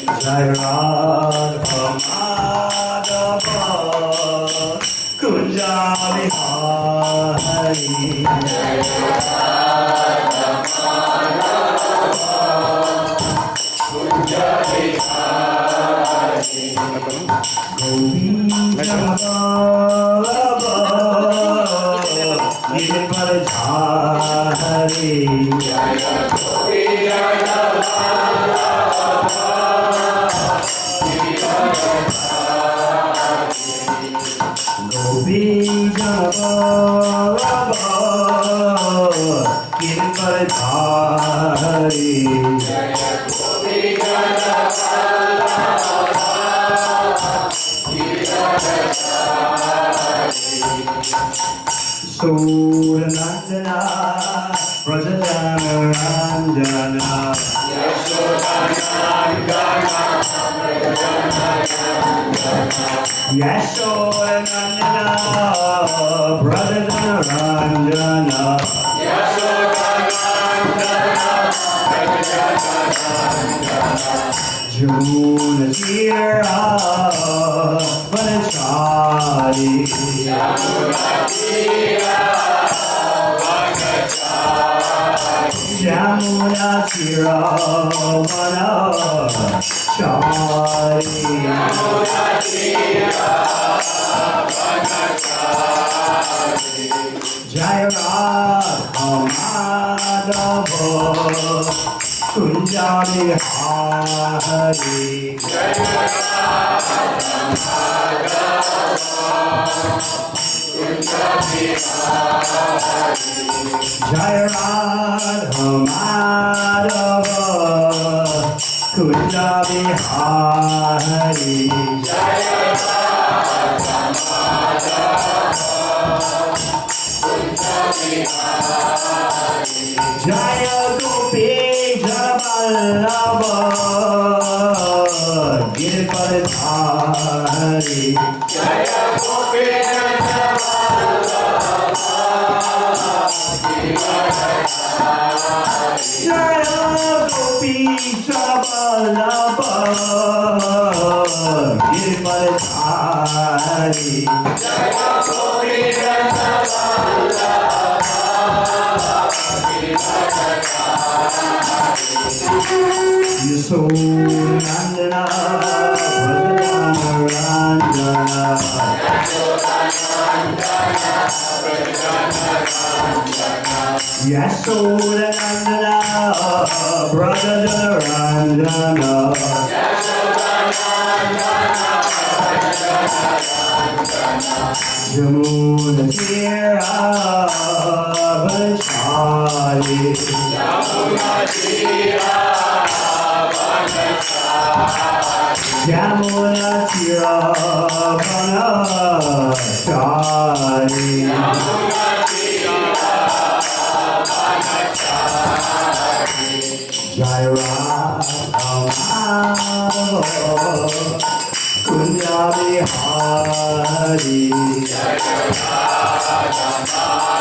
Jai Radha Madhava Kunja Vihari Jai Radha Madhava Kunja Vihari Gopinath Giridhari Jai Suranandana Prajajanarandana Yashodanandana Prajajanarandana Jamuna Tira Vanachari Jamuna Tira Vanachari Jai Radha Madhava Kunja Vihari Jai Radha Madhava Kunja Vihari Jai Radha Madhava Kunja Vihari Jai Radha Jaya Gopinath Vallabha Giridhari Jaya Gopinath Vallabha Giridhari Jaya Gopinath Vallabha Giridhari Jaya Gopinath Yasodhanandana Prajajanarandana Jamuna Tira Vanachari Jamuna Tira Vanachari Jai Radha Madhava Kunja Vihari Jai Radha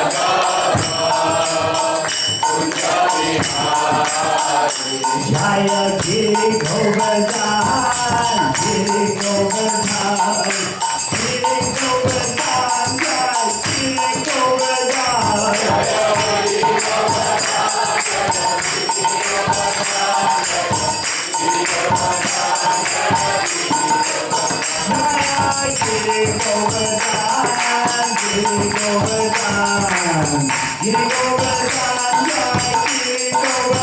Madhava Kunja Vihari Jaya Giri Govardhan Giri Govardhan Giri Govardhan Jai Giri Govardhan Jaya Giri Govardhan Giri Govardhan Giri Govardhan Giri Govardhan Giri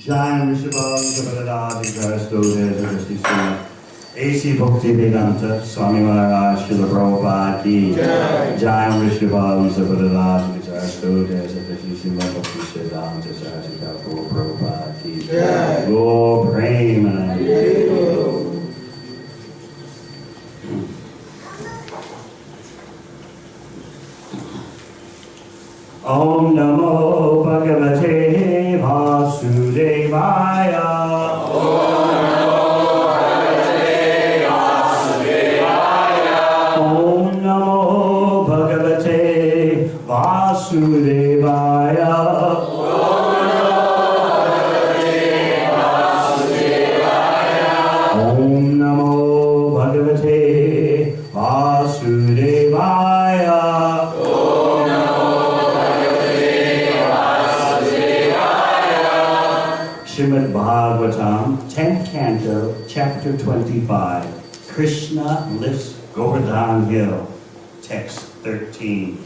Jai Rishabham Sabadadi Jaisto Jai AC Bhakti Vedanta Swami Maharaj Srila Prabhupada Ki Jai Rishabham Sabadadi Jaisto Jai Srila Bhakti Vedanta Swami Prabhupada Ki Go Premanand Om Namo Bhagavate Vasudevaya. Om Namo Bhagavate Vasudevaya. Om Namo Bhagavate Vasudevaya. Srimad Bhagwatam, 10th Canto, Chapter 25. Krishna lifts Govardhan Hill. Text 13.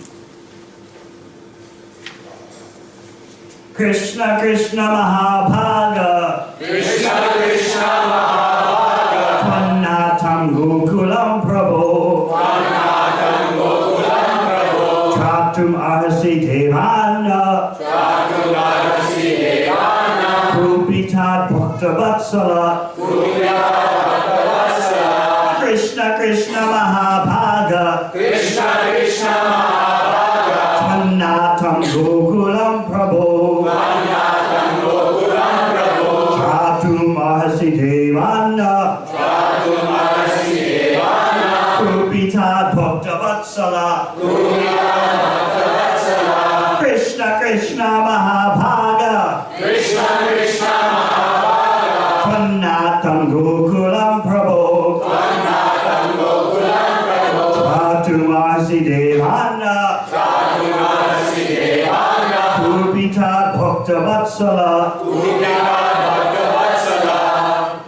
Krishna Krishna Mahabhaga. Krishna Krishna Mahabhaga. Tvannatam Gokulam Prabhu. Vanatam Gokulam Prabhu. Chatum Arsi Devana. Chatum Arasi Devana. Rupitat Bhaktavatsala. Rupitat Bhaktavatsala. Krishna Krishna Mahabhaga. Krishna Krishna Mahabhaga. Tvannatam Gokulam Prabhu. Vanatam Gokulam Prabhu. Chatum Arsi Devana. Chatum Arasi Devana. Rupitat Bhaktavatsala. Rupitat Bhaktavatsala. Krishna Krishna Mahabhaga. Krishna Krishna Mahabhaga. Tvannatam Gokulam Prabhu. Vanatam Gokulam Prabhu. Chatum Arsi Devana. Chatum Arasi Devana. Rupitat Bhaktavatsala. Rupitat Bhaktavatsala.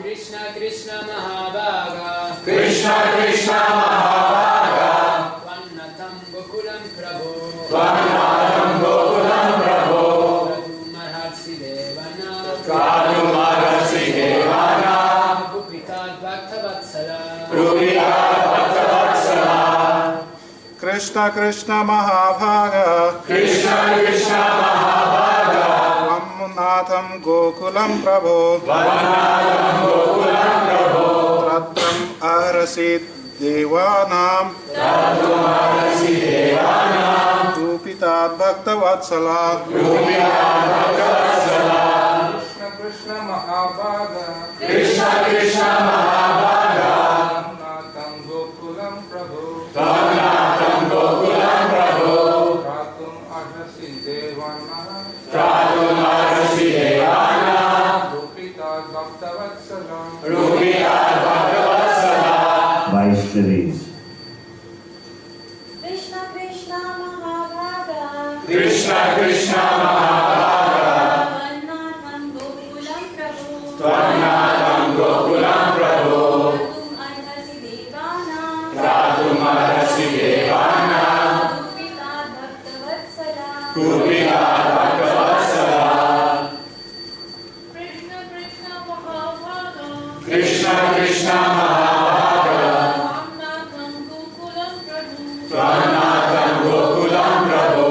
Krishna Krishna Mahabhaga. Krishna Krishna Mahabhaga. Vannatam Gokulam Prabhu. Vanatam Gokulam Prabhu. Maharsi Devana. Chatum Arasi Devana. Gupitat Bhaktavatsala. Rupitat Bhaktavatsala. Krishna Krishna Mahabhaga Krishna Krishna Mahabhaga. Vamnatham Gokulam Prabhu Vanatam Gokulam Prabhu. Ratram Ahrasit Devanam Chatum Arasi Devana. Rupitat Bhaktavatsala Rupitat Bhaktavatsala. Krishna Krishna Mahabhaga. Krishna Krishna Mahabhaga. Vanatam Gokulam Prabhu. Vanatam Gokulam Prabhu. Chatum Arhasi Devana. Chatum Arasi Devana. Rupitat Bhaktavatsala. Rupitat Bhaktavatsala. Vaishnavis. Krishna Krishna Mahabhaga. Krishna Krishna Mahabhaga. Vanatam Gokulam Prabhu. Vanatam Gokulam Prabhu. Chatum Arhasi Devana. Chatum Arasi Devana. Rupitat Bhaktavatsala. Rupitat Bhaktavatsala. Krishna Krishna Mahabhaga. Krishna Krishna Mahabhaga. Vanatam Gokulam Prabhu. Vanatam Gokulam Prabhu.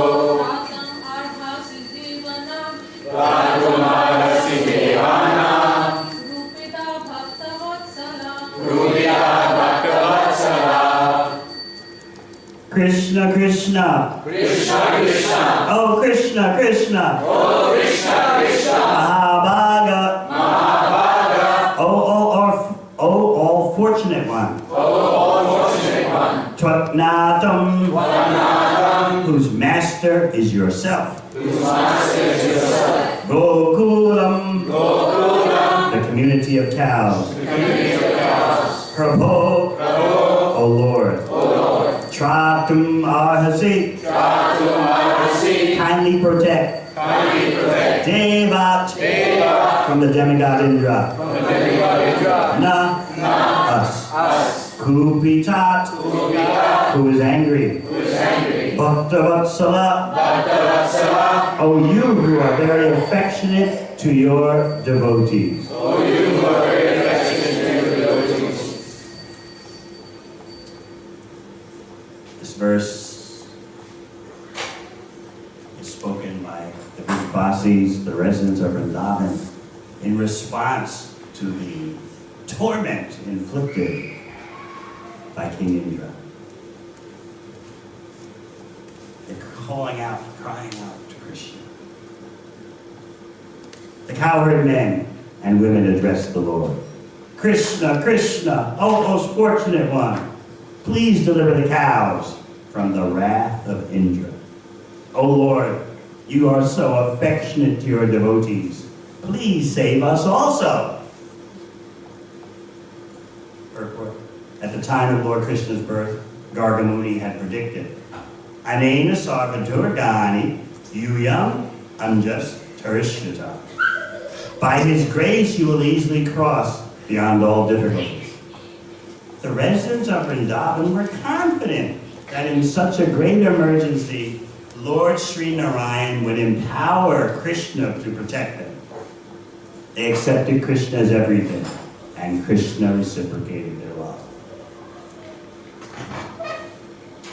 Chatum Arhasi Devana. Chatum Arasi Devana. Rupitat Bhaktavatsala. Rupitat Bhaktavatsala. Krishna Krishna. Krishna Krishna. Oh Krishna Krishna. Oh Krishna Krishna. Mahabhaga. Mahabhaga. Oh all fortunate one. Oh all fortunate one. Tvatnatam. Vanatam. Whose master is yourself. Whose master is yourself. Gokulam. Gokulam. The community of cows. The community of cows. Prabhu. Prabhu. O Lord. O Lord. Tratum Arhasi. Chatum Arasi. Kindly protect. Kindly protect. Devat. Deva. From the demigod Indra. From the demigod Indra. Na. Us. Us. Kupitat. Rupitat. Who is angry. Who is angry. Bhaktavatsala. Bhaktavatsala. O you who are very affectionate to your devotees. O you who are very affectionate to your devotees. This verse is spoken by the Vishvasis, the residents of Vrindavan, in response to the torment inflicted by King Indra. The calling out, crying out to Krishna. The cowherd men and women addressed the Lord. Krishna, Krishna, O most fortunate one, please deliver the cows from the wrath of Indra. O Lord, you are so affectionate to your devotees. Please save us also. Purport. At the time of Lord Krishna's birth, Gargamuni had predicted, Anena sarvadurgani yuyam anjas tarishyata. By his grace you will easily cross beyond all difficulties. The residents of Vrindavan were confident that in such a great emergency, Lord Sri Narayan would empower Krishna to protect them. They accepted Krishna as everything, and Krishna reciprocated their love.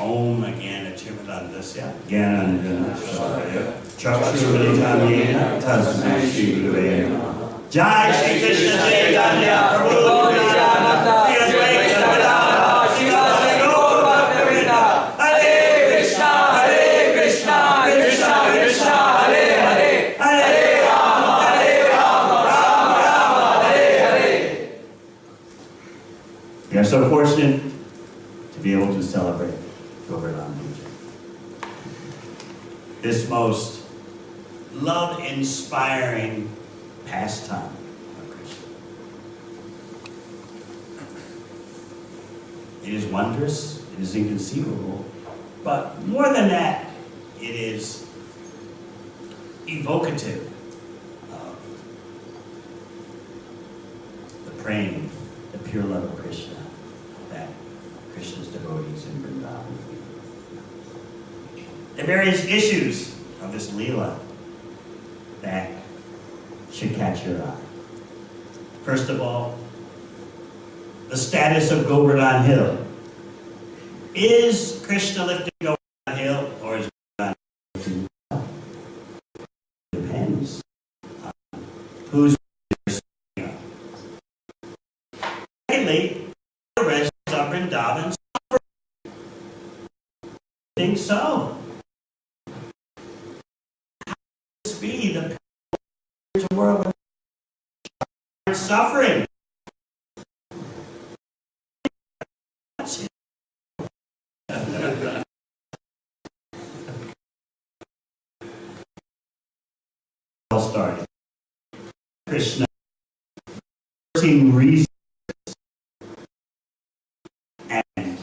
Om Agana Chimadandasya Gyananjana Shalaya Chakshurvalitamyena Tasmai Shri Gurave Namaha. Jai Shri Krishna Chaitanya Prabhu Nityananda Shri Advaita Gadadhara Srivasa Gaur Bhaktivinoda Hare Krishna Hare Krishna Krishna Krishna Hare Hare Hare Rama Rama Rama Hare Hare. We are so fortunate to be able to celebrate Govardhan Puja, this most love-inspiring pastime of Krishna. It is wondrous, it is inconceivable, but more than that, it is evocative of the praying, the pure love of Krishna that Krishna's devotees in Vrindavan. The various issues of this Leela that should catch your eye. First of all, the status of Govardhan Hill. Is Krishna lifting Govardhan Hill, or is Govardhan lifting himself? It depends on who's speaking of. Secondly, the residents of Vrindavan suffer. I think so. Be the spiritual world of suffering. All started. Krishna reason and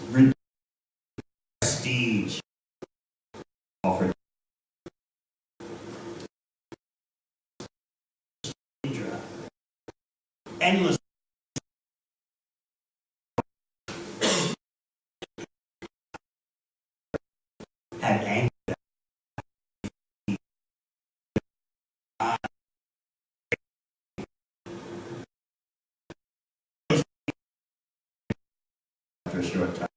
prestige offered. Endless had anger. After a short time,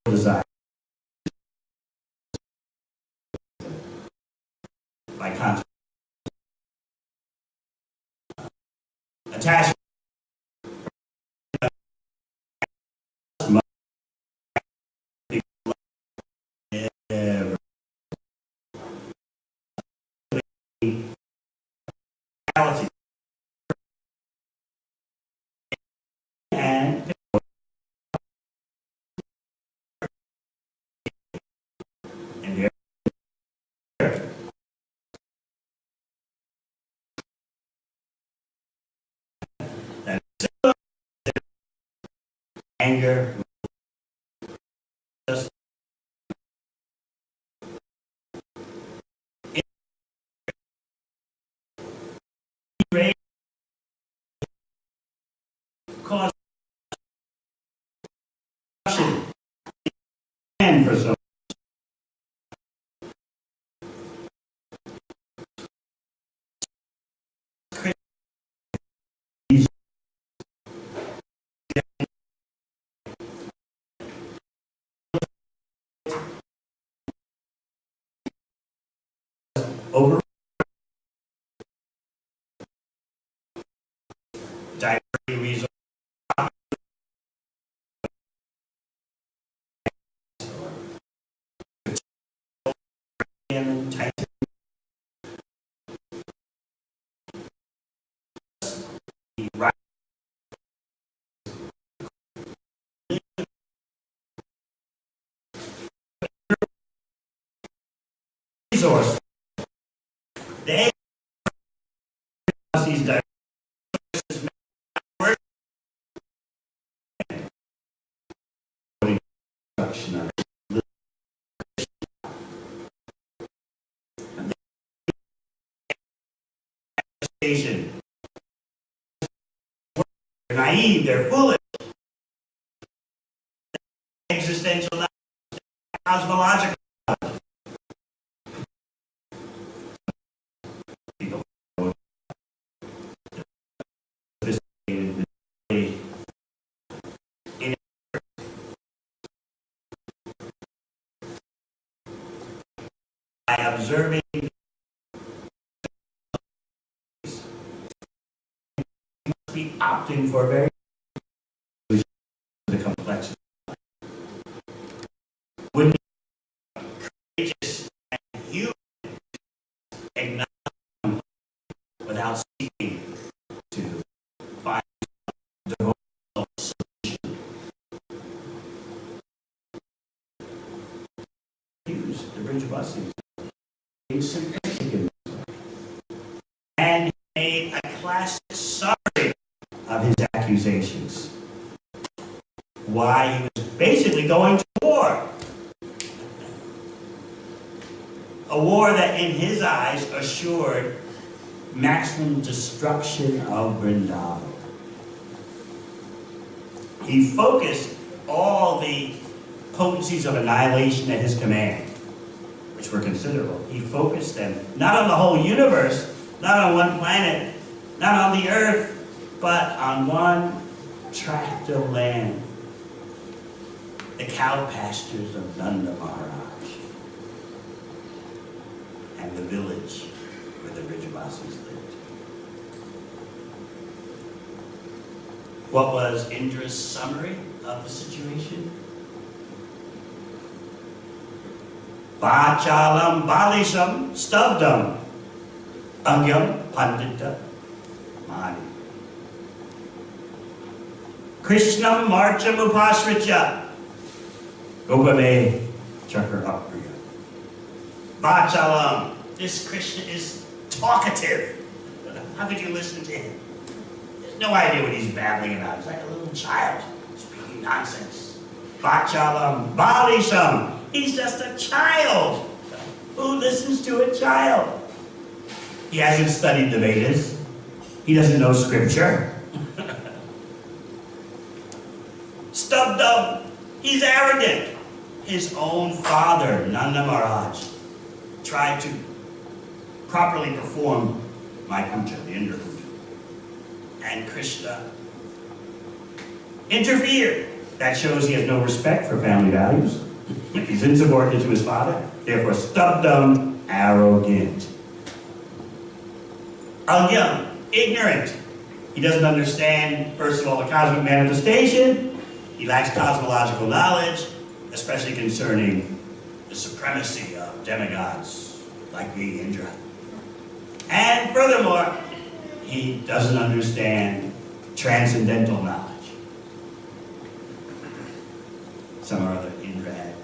desire by contrast. Attachment and the anger, just cause and for some over diverting resources right resource. They these diverse they're naive, they're foolish. Existential knowledge, cosmological knowledge. People sophisticated in by observing be opting for very the complexity. Wouldn't be courageous and human acknowledge without seeking to find devotional solution. Use the bridge of blessings in significant and made a classic summary of his accusations. Why he was basically going to war. A war that in his eyes assured maximum destruction of Vrindavan. He focused all the potencies of annihilation at his command, which were considerable. He focused them not on the whole universe, not on one planet, not on the earth, but on one tract of land, the cow pastures of Nanda Maharaj, and the village where the Vrajavasis lived. What was Indra's summary of the situation? Vachalam balisham stabdam angyam pandita mani. Krishnam marcham upasricha Gopame Chakra Apriya. Vachalam. This Krishna is talkative. How could you listen to him? There's no idea what he's babbling about. He's like a little child speaking nonsense. Vachalam Balisham. He's just a child. Who listens to a child? He hasn't studied the Vedas. He doesn't know scripture. Stubbed. He's arrogant. His own father, Nanda Maharaj, tried to properly perform my puja, the Indra puja. And Krishna interfered. That shows he has no respect for family values. He's insubordinate to his father, therefore stubbed, arrogant. Agyam, ignorant. He doesn't understand, first of all, the cosmic manifestation. He lacks cosmological knowledge, especially concerning the supremacy of demigods like me, Indra. And furthermore, he doesn't understand transcendental knowledge. Some or other Indra had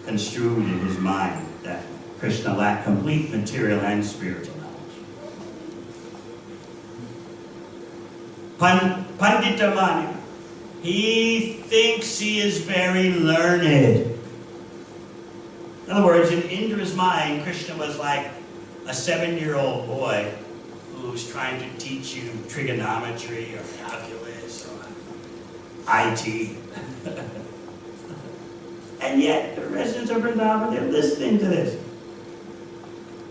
construed in his mind that Krishna lacked complete material and spiritual knowledge. Panditamani. He thinks he is very learned. In other words, in Indra's mind, Krishna was like a 7-year-old boy who's trying to teach you trigonometry or calculus or IT. And yet, the residents of Vrindavan, they're listening to this.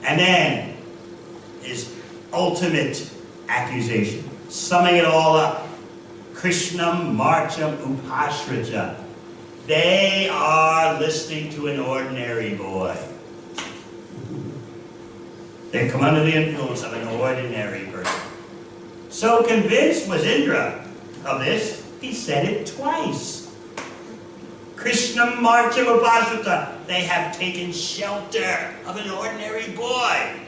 And then, his ultimate accusation, summing it all up. Krishnam Marcham Upashrita. They are listening to an ordinary boy. They come under the influence of an ordinary person. So convinced was Indra of this, he said it twice. Krishnam Marcham Upashrita. They have taken shelter of an ordinary boy.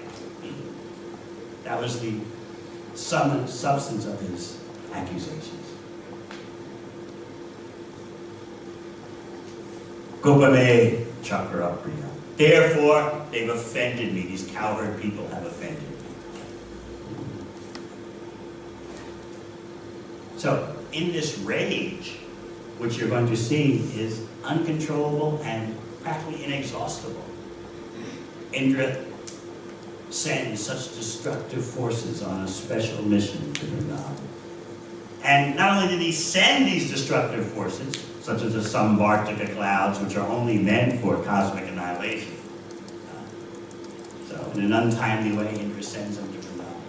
That was the substance of his accusations. Gopame Chakrapriya. Therefore, they've offended me. These cowherd people have offended me. So, in this rage, what you're going to see is uncontrollable and practically inexhaustible. Indra sends such destructive forces on a special mission to Vrindavan. And not only did he send these destructive forces, such as the Samvartika clouds, which are only meant for cosmic annihilation. So, in an untimely way, Indra sends them to Vrindavan.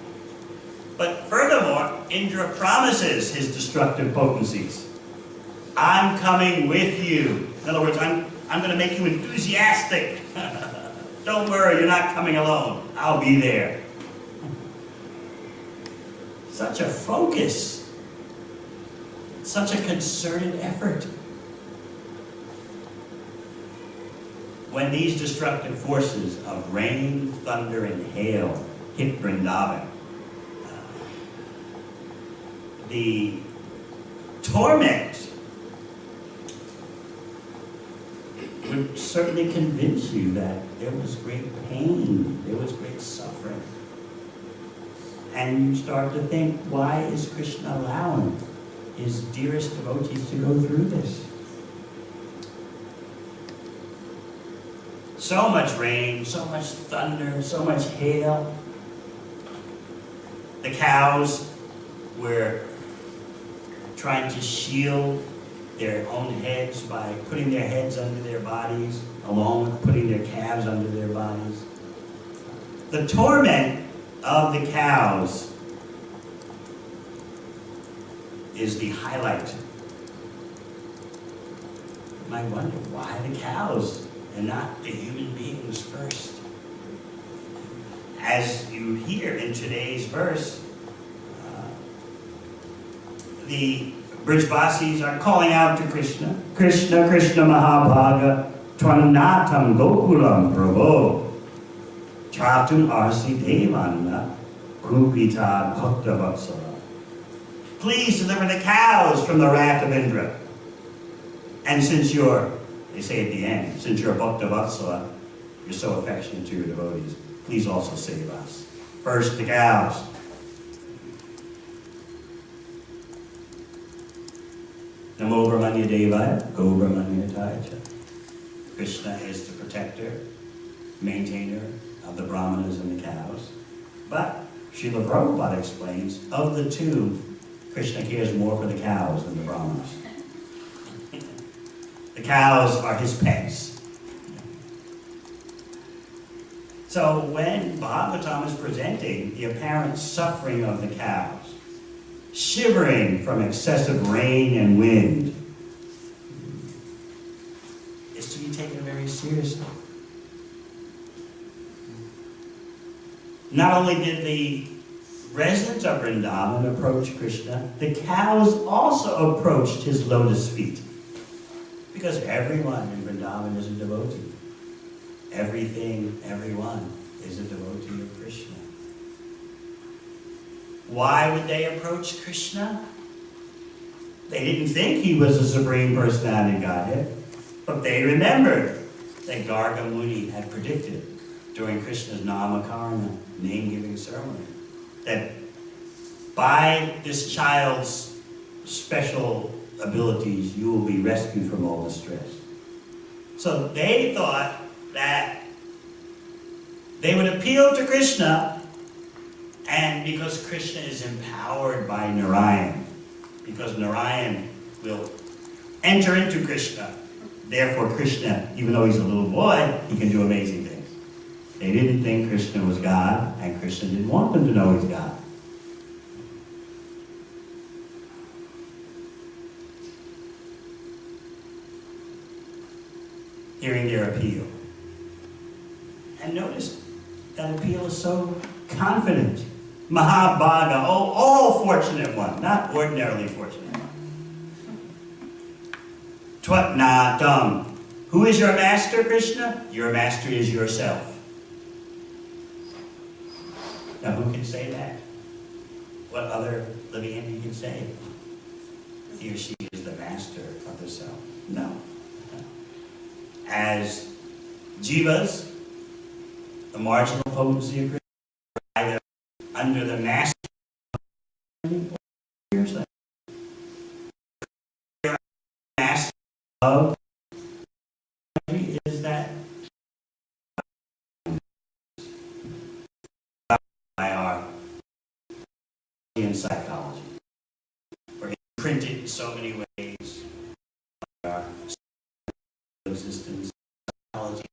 But furthermore, Indra promises his destructive potencies. I'm coming with you. In other words, I'm going to make you enthusiastic. Don't worry, you're not coming alone. I'll be there. Such a focus. Such a concerted effort. When these destructive forces of rain, thunder, and hail hit Vrindavan, the torment would certainly convince you that there was great pain, there was great suffering. And you start to think, why is Krishna allowing his dearest devotees to go through this? So much rain, so much thunder, so much hail. The cows were trying to shield their own heads by putting their heads under their bodies, along with putting their calves under their bodies. The torment of the cows is the highlight. You might wonder, why the cows and not the human beings first? As you hear in today's verse, the Brijvasis are calling out to Krishna. Krishna, Krishna Mahabhaga, Twanatam Gokulam Prabho, Chatum Arsi Devanna, Gopita Bhakta Vatsala. Please deliver the cows from the wrath of Indra. And since you're, they say at the end, since you're Bhakta Vatsala, you're so affectionate to your devotees, please also save us. First the cows. Namo Brahmanya Devaya, Go Brahmanya Tayacha. Krishna is the protector, maintainer of the brahmanas and the cows. But Srila Prabhupada explains, of the two, Krishna cares more for the cows than the brahmanas. The cows are his pets. So when Bhagavatam is presenting the apparent suffering of the cows, shivering from excessive rain and wind, is to be taken very seriously. Not only did the residents of Vrindavan approach Krishna, the cows also approached his lotus feet. Because everyone in Vrindavan is a devotee. Everything, everyone is a devotee of Krishna. Why would they approach Krishna? They didn't think he was the Supreme Personality of Godhead, but they remembered that Garga Muni had predicted during Krishna's Namakarna, name-giving ceremony, that by this child's special abilities, you will be rescued from all distress. So they thought that they would appeal to Krishna, and because Krishna is empowered by Narayan, because Narayan will enter into Krishna, therefore Krishna, even though he's a little boy, he can do amazing things. They didn't think Krishna was God, and Krishna didn't want them to know he's God. Hearing their appeal. And notice, that appeal is so confident. Mahabhaga, oh, all fortunate one, not ordinarily fortunate one. Twatnatam. Who is your master, Krishna? Your master is yourself. Now, who can say that? what other living entity can say? He or she is the master of the self. No. As jivas, the marginal potency of Krishna, either under the master of is that by our in psychology. We're imprinted in so many ways by our existence, psychology,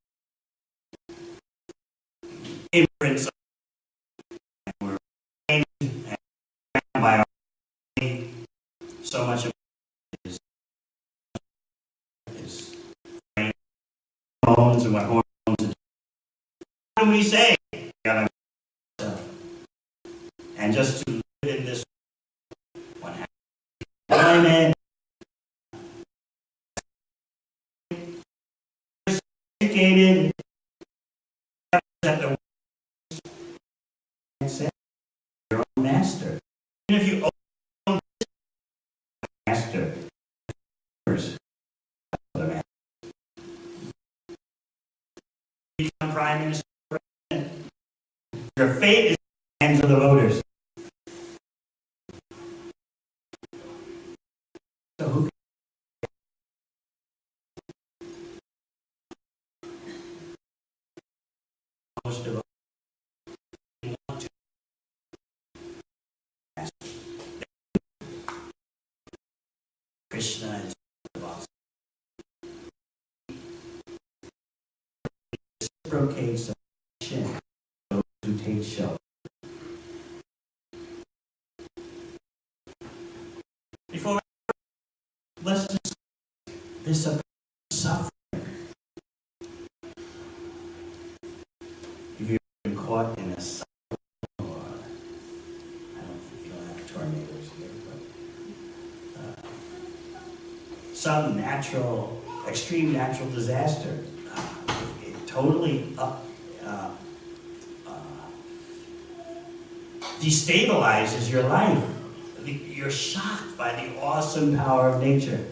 imprints, and we're trained and by our so much of it is hormones and what hormones do. What do we say? We gotta and just to live in this one happens. Educated at the your own master. Even if you own master, become prime minister, your fate is in the hands of the voters. So who most of us want to Krishna is the boss. Reciprocates affection those who take shelter. Before let's just this suffering. If you've been caught in a cycle, or I don't think you don't have tornadoes here, but some natural, extreme natural disaster, it totally destabilizes your life. You're shocked by the awesome power of nature.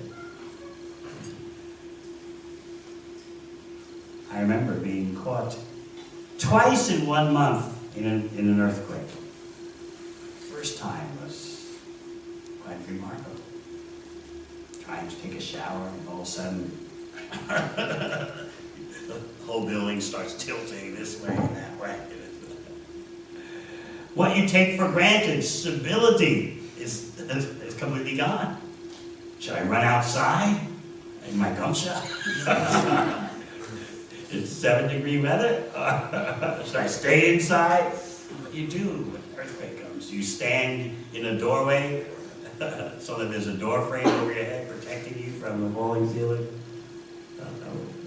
I remember being caught twice in 1 month in an earthquake. First time was quite remarkable. Trying to take a shower, and all of a sudden, the whole building starts tilting this way and that way. What you take for granted, stability, is completely gone. Should I run outside in my gumsha? It's 7-degree weather? Should I stay inside? What do you do when an earthquake comes? You stand in a doorway so that there's a door frame over your head protecting you from the falling ceiling?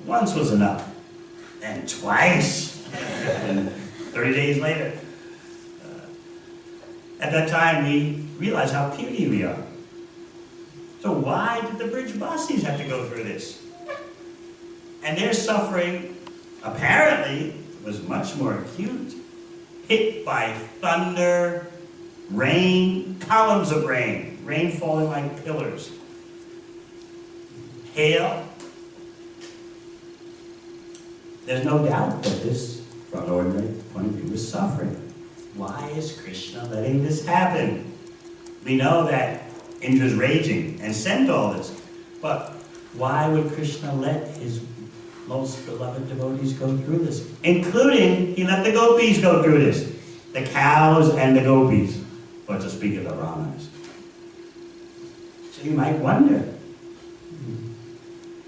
Once was enough. And twice. And 30 days later. At that time, we realized how puny we are. So why did the Brijbasis have to go through this? And their suffering, apparently, was much more acute. Hit by thunder, rain, columns of rain, rain falling like pillars, hail. There's no doubt that this, from an ordinary point of view, is suffering. Why is Krishna letting this happen? We know that Indra's raging and sent all this, but why would Krishna let his most beloved devotees go through this? Including, he let the gopis go through this. The cows and the gopis, or to speak of the Brahmanas. So you might wonder,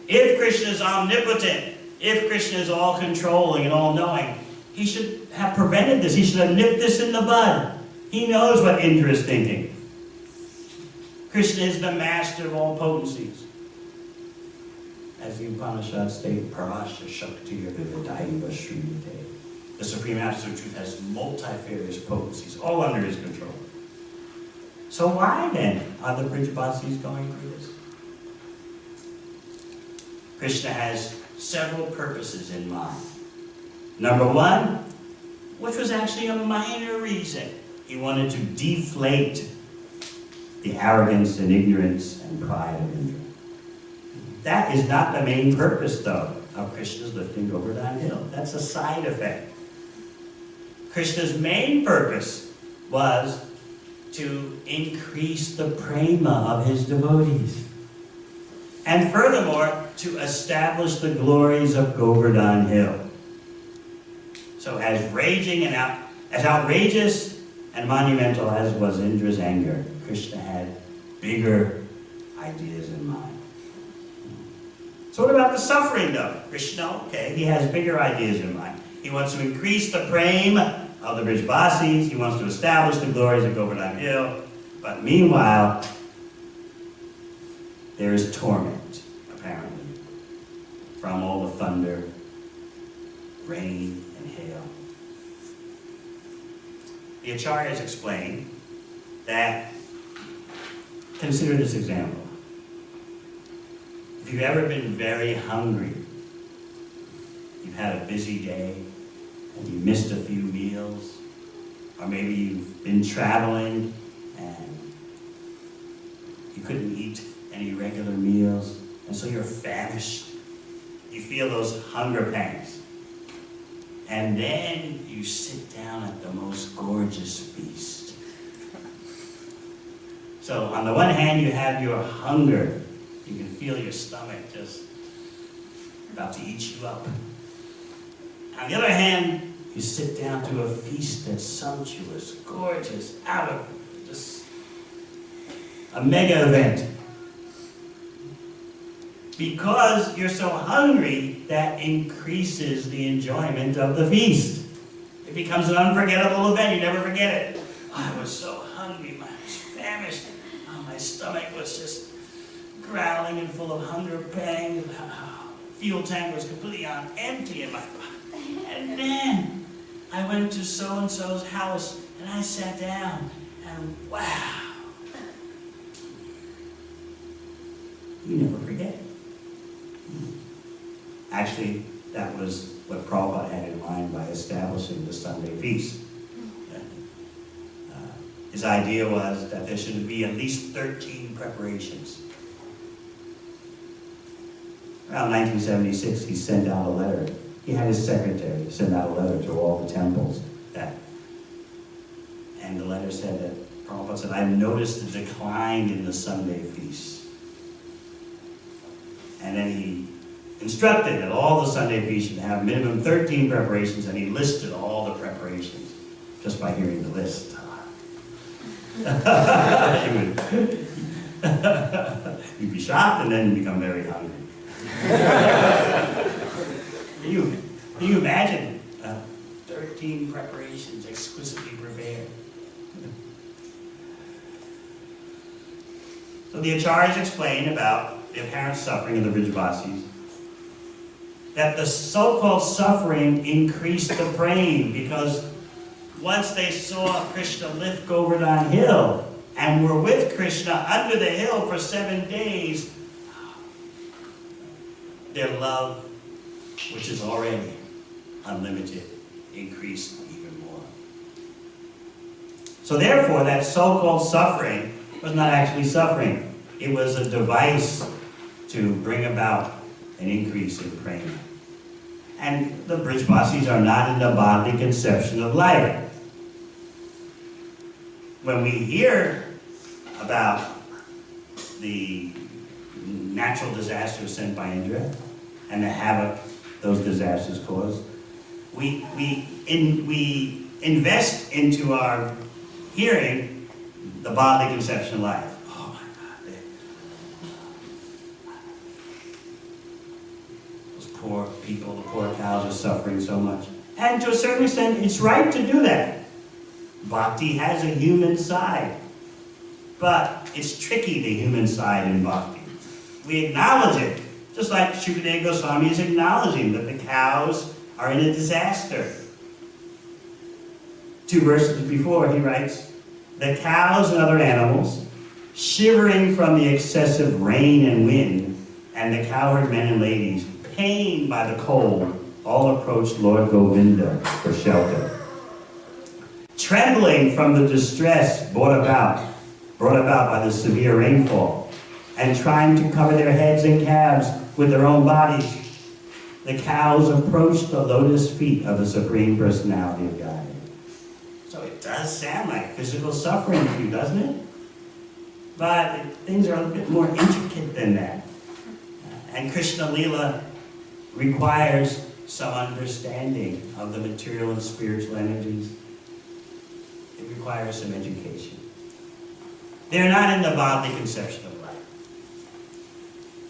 if Krishna is omnipotent, if Krishna is all-controlling and all-knowing, he should have prevented this. He should have nipped this in the bud. He knows what Indra is thinking. Krishna is the master of all potencies. As the Upanishads state, Parasya Shakti Vividaiva Srimate. The Supreme Absolute Truth has multifarious potencies, all under his control. So why then are the Brijbasis going through this? Krishna has several purposes in mind. Number one, which was actually a minor reason, He wanted to deflate the arrogance and ignorance and pride of Indra. That is not the main purpose, though, of Krishna's lifting Govardhan Hill. That's a side effect. Krishna's main purpose was to increase the prema of his devotees. And furthermore, to establish the glories of Govardhan Hill. So as outrageous and monumental as was Indra's anger, Krishna had bigger ideas in mind. So what about the suffering, though? Krishna, okay, he has bigger ideas in mind. He wants to increase the prema of the Brijbasis. He wants to establish the glories of Govardhan Hill. But meanwhile, there is torment, apparently, from all the thunder, rain, and hail. The Acharyas explain that, consider this example. If you've ever been very hungry, you've had a busy day, and you missed a few meals, or maybe you've been traveling and you couldn't eat any regular meals, and so you're famished. You feel those hunger pangs. And then you sit down at the most gorgeous feast. So on the one hand, you have your hunger. You can feel your stomach just about to eat you up. On the other hand, you sit down to a feast that's sumptuous, gorgeous, out of just a mega event. Because you're so hungry, that increases the enjoyment of the feast. It becomes an unforgettable event. You never forget it. Oh, I was so hungry. I was famished. Oh, my stomach was just growling and full of hunger pangs. Fuel tank was completely on empty in my body. And then I went to so-and-so's house and I sat down and wow. You never forget. Actually, that was what Prabhupada had in mind by establishing the Sunday feast. His idea was that there should be at least 13 preparations. Around 1976, he sent out a letter. He had his secretary send out a letter to all the temples. And the letter said that Prabhupada said, I've noticed a decline in the Sunday feast. And then he instructed that all the Sunday feasts should have minimum 13 preparations, and he listed all the preparations just by hearing the list. You'd be shocked and then become very hungry. Can you imagine 13 preparations exquisitely prepared? So the Acharyas explain about the apparent suffering of the Brijbasis, that the so-called suffering increased the prema, because once they saw Krishna lift Govardhan Hill and were with Krishna under the hill for 7 days, their love, which is already unlimited, increased even more. So therefore, that so-called suffering was not actually suffering. It was a device to bring about an increase in prema. And the Brijbasis are not in the bodily conception of life. When we hear about the natural disasters sent by Indra and the havoc those disasters caused, we invest into our hearing the bodily conception of life. Oh my God, those poor people, the poor cows are suffering so much. And to a certain extent, it's right to do that. Bhakti has a human side. But it's tricky, the human side in Bhakti. We acknowledge it, just like Srimad Goswami is acknowledging that the cows are in a disaster. 2 verses before, he writes, the cows and other animals, shivering from the excessive rain and wind, and the cowherd men and ladies, pained by the cold, all approached Lord Govinda for shelter. trembling from the distress brought about by the severe rainfall, and trying to cover their heads and calves with their own bodies, the cows approached the lotus feet of the Supreme Personality of Godhead. So it does sound like physical suffering to you, doesn't it? But things are a bit more intricate than that. And Krishna Leela requires some understanding of the material and spiritual energies. It requires some education. They're not in the bodily conception of life.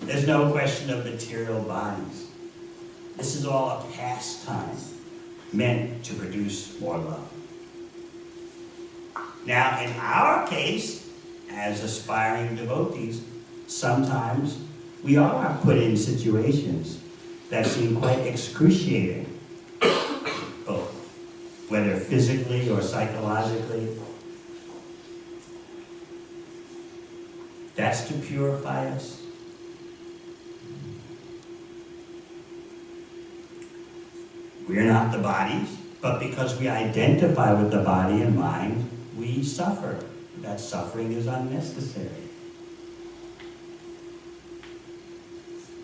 There's no question of material bodies. This is all a pastime meant to produce more love. Now, in our case, as aspiring devotees, sometimes we are put in situations that seem quite excruciating, both, whether physically or psychologically. That's to purify us. We're not the bodies, but because we identify with the body and mind, we suffer. That suffering is unnecessary.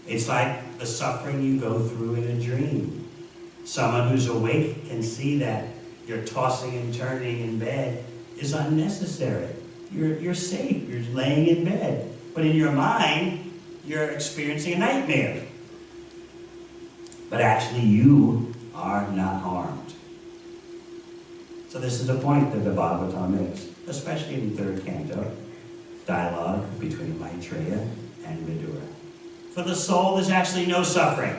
It's like the suffering you go through in a dream. Someone who's awake can see that your tossing and turning in bed is unnecessary. You're safe, you're laying in bed. But in your mind, you're experiencing a nightmare. But actually you are not harmed. So this is the point that the Bhagavatam makes, especially in the third canto, dialogue between Maitreya and Vidura. For the soul, there's actually no suffering.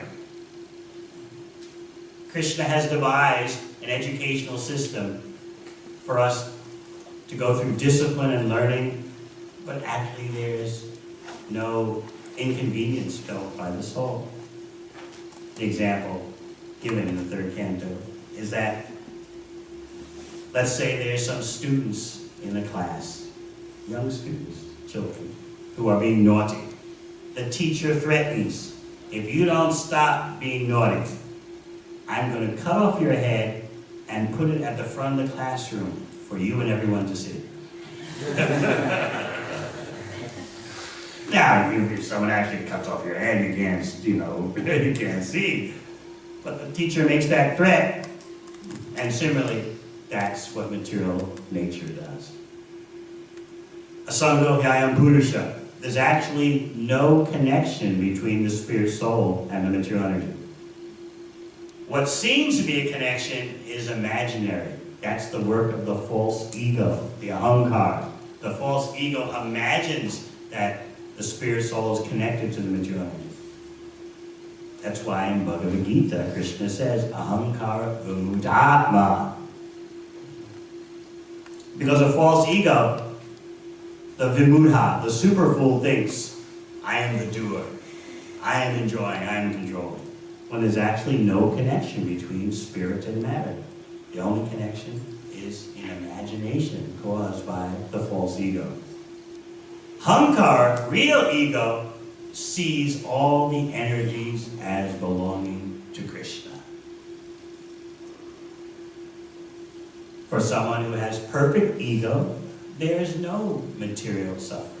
Krishna has devised an educational system for us to go through discipline and learning, but actually there's no inconvenience felt by the soul. The example given in the third canto is that, let's say there's some students in the class, young students, children, who are being naughty. The teacher threatens, if you don't stop being naughty, I'm going to cut off your head and put it at the front of the classroom for you and everyone to see. Now, if someone actually cuts off your head, you can't, you can't see. But the teacher makes that threat. And similarly, that's what material nature does. Asanga Vyayam Purusha. There's actually no connection between the spirit soul and the material energy. What seems to be a connection is imaginary. That's the work of the false ego, the ahankara. The false ego imagines that the spirit soul is connected to the material energy. That's why in Bhagavad Gita, Krishna says, ahankara vimudhatma. Because of false ego, the vimudha, the superfool, thinks, I am the doer, I am enjoying, I am controlling. When there's actually no connection between spirit and matter. The only connection is in imagination caused by the false ego. Hankara, real ego, sees all the energies as belonging to Krishna. For someone who has perfect ego, there is no material suffering.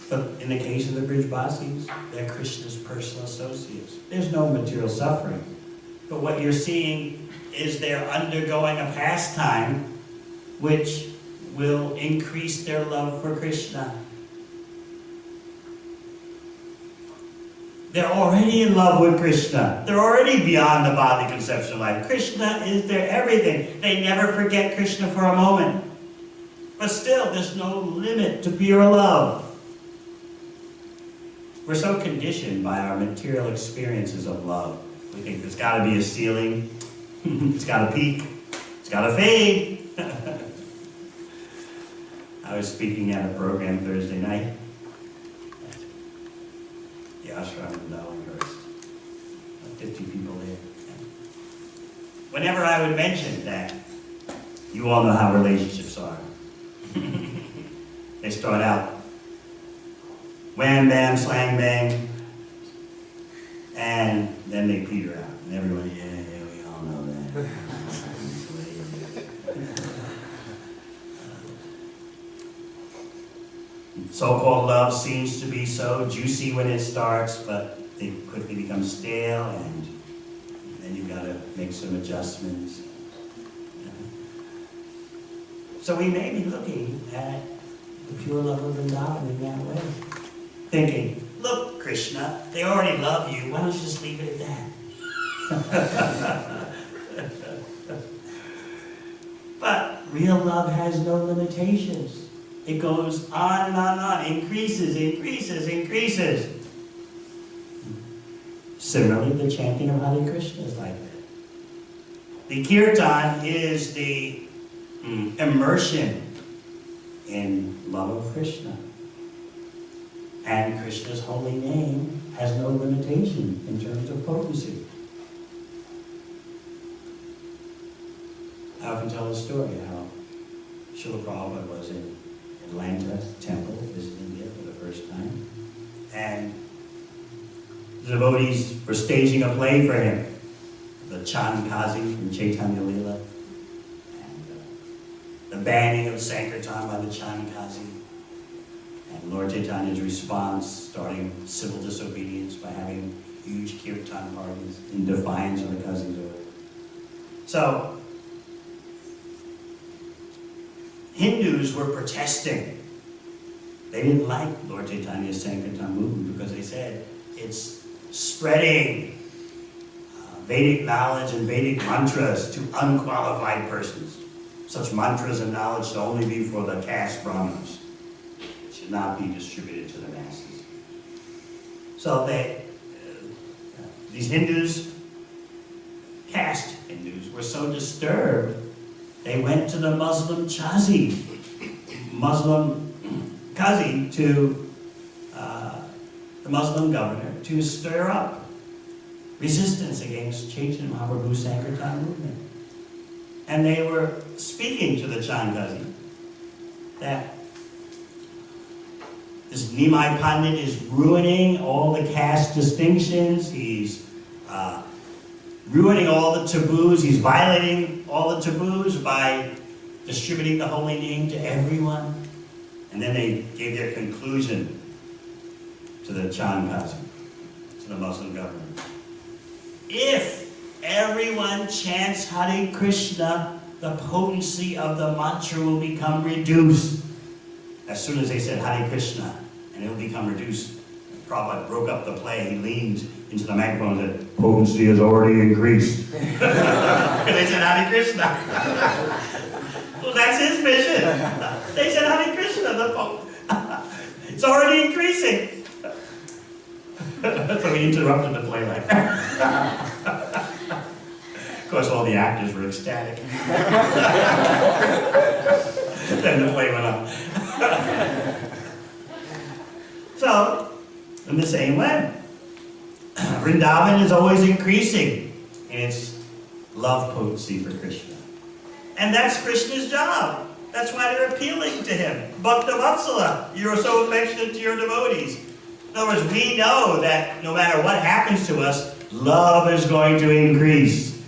But in the case of the Brijvasis, they're Krishna's personal associates. There's no material suffering. But what you're seeing is they're undergoing a pastime which will increase their love for Krishna. They're already in love with Krishna. They're already beyond the bodily conception of life. Krishna is their everything. They never forget Krishna for a moment. But still, there's no limit to pure love. We're so conditioned by our material experiences of love. We think there's got to be a ceiling, it's got to peak, it's got to fade. I was speaking at a program Thursday night. The ashram in Darlinghurst. 50 people there. Whenever I would mention that, you all know how relationships are. They start out wham, bam, slang, bang, and then they peter out. And everyone, yeah. So-called love seems to be so juicy when it starts, but it quickly becomes stale, and then you've got to make some adjustments. So we may be looking at the pure love of Vrindavan in that way, thinking, look, Krishna, they already love you. Why don't you just leave it at that? But real love has no limitations. It goes on and on and on, increases, increases, increases. Similarly, the chanting of Hare Krishna is like that. The kirtan is the immersion in love of Krishna. And Krishna's holy name has no limitation in terms of potency. I often tell the story how Srila Prabhupada was in Atlanta temple, visiting there for the first time. And the devotees were staging a play for him, the Chandkazi from Chaitanya Leela, and the banning of Sankirtan by the Chandkazi, and Lord Chaitanya's response, starting civil disobedience by having huge kirtan parties in defiance of the Kazi's order. So, Hindus were protesting. They didn't like Lord Chaitanya's Sankirtan movement because they said it's spreading Vedic knowledge and Vedic mantras to unqualified persons. Such mantras and knowledge should only be for the caste Brahmanas. It should not be distributed to the masses. So these Hindus, caste Hindus, were so disturbed, they went to the Muslim Qazi to the Muslim governor to stir up resistance against Chaitanya Mahaprabhu's Sankirtan movement. And they were speaking to the Chandkazi that this Nimai Pandit is ruining all the caste distinctions. He's ruining all the taboos. He's violating all the taboos by distributing the holy name to everyone. And then they gave their conclusion to the Chandkazi, to the Muslim government. If everyone chants Hare Krishna, the potency of the mantra will become reduced. As soon as they said Hare Krishna, and it will become reduced, Prabhupada broke up the play. He leaned into the microphone and said, potency has already increased. And they said Hare Krishna. Well, that's his mission. They said Hare Krishna, it's already increasing. So we interrupted the play like that. Of course, all the actors were ecstatic. Then the play went on. So, in the same way, Vrindavan is always increasing in its love potency for Krishna. And that's Krishna's job. That's why they're appealing to him. Bhakta Vatsala, you're so affectionate to your devotees. In other words, we know that no matter what happens to us, love is going to increase.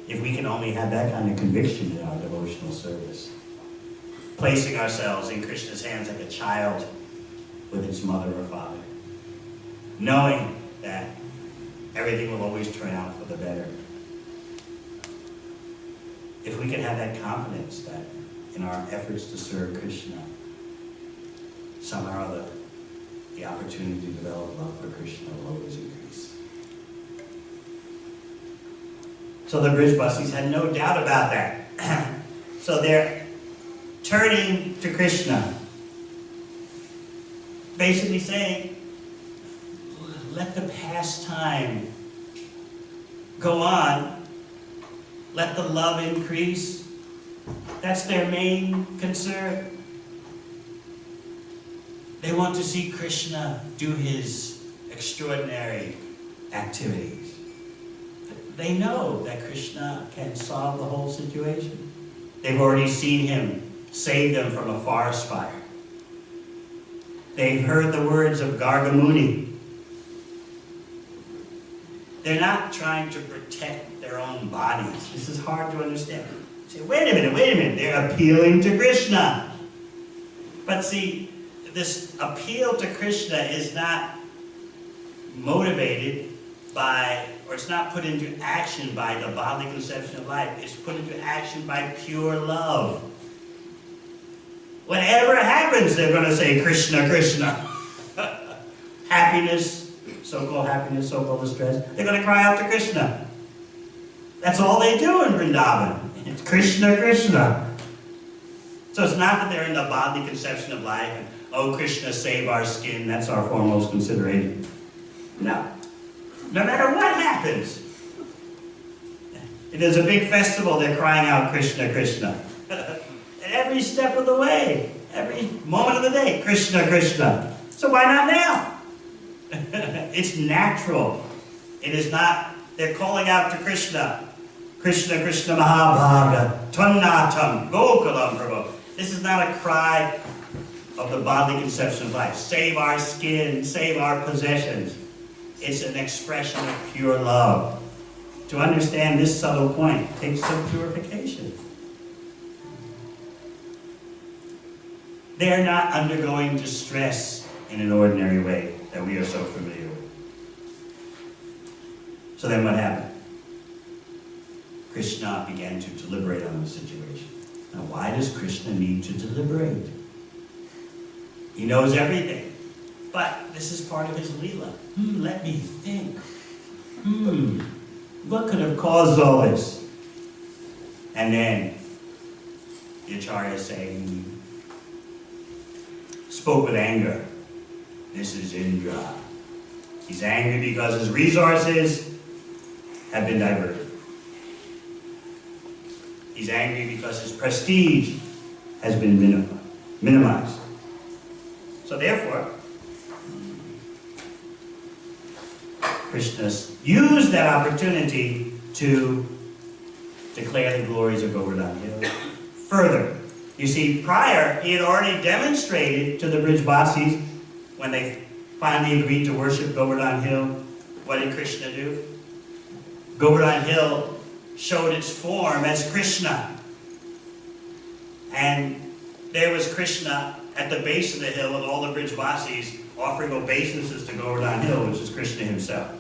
If we can only have that kind of conviction in our devotional service. Placing ourselves in Krishna's hands like a child with its mother or father. Knowing that everything will always turn out for the better. If we can have that confidence that in our efforts to serve Krishna, somehow or other, the opportunity to develop love for Krishna will always increase. So the Brijbasis had no doubt about that. So they're turning to Krishna, basically saying, let the pastime go on, let the love increase. That's their main concern. They want to see Krishna do his extraordinary activities. They know that Krishna can solve the whole situation. They've already seen him save them from a forest fire. They've heard the words of Gargamuni. They're not trying to protect their own bodies. This is hard to understand. You say, wait a minute. They're appealing to Krishna. But see, this appeal to Krishna is not motivated by, or it's not put into action by the bodily conception of life. It's put into action by pure love. Whatever happens, they're going to say, Krishna, Krishna. Happiness, so-called distress, they're going to cry out to Krishna. That's all they do in Vrindavan. It's Krishna, Krishna. So it's not that they're in the bodily conception of life, and, oh, Krishna, save our skin, that's our foremost consideration. No. No matter what happens. If there's a big festival, they're crying out, Krishna, Krishna. At every step of the way, every moment of the day, Krishna, Krishna. So why not now? It's natural. It is not, they're calling out to Krishna. Krishna, Krishna Mahabhaga, Tvannatam, Gokulam Prabhu. This is not a cry of the bodily conception of life. Save our skin, save our possessions. It's an expression of pure love. To understand this subtle point takes some purification. They are not undergoing distress in an ordinary way that we are so familiar with. So then what happened? Krishna began to deliberate on the situation. Now, why does Krishna need to deliberate? He knows everything. But this is part of his Leela. Let me think. What could have caused all this? And then the Acharya saying, spoke with anger. This is Indra. He's angry because his resources have been diverted. He's angry because his prestige has been minimized. So therefore, Krishna used that opportunity to declare the glories of Govardhan Hill further. You see, prior, he had already demonstrated to the Brijvasis, when they finally agreed to worship Govardhan Hill, what did Krishna do? Govardhan Hill showed its form as Krishna. And there was Krishna at the base of the hill with all the Brijvasis offering obeisances to Govardhan Hill, which is Krishna himself.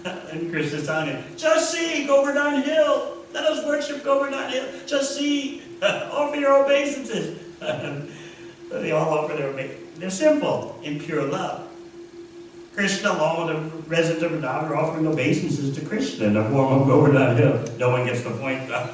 And Krishna's telling him, just see Govardhan Hill. Let us worship Govardhan Hill. Just see. Offer your obeisances. So they all offer their obeisances. They're simple, in pure love. Krishna, along with the residents of Vrindavan, are offering obeisances to Krishna in the form of Govardhan Hill. No one gets the point, though.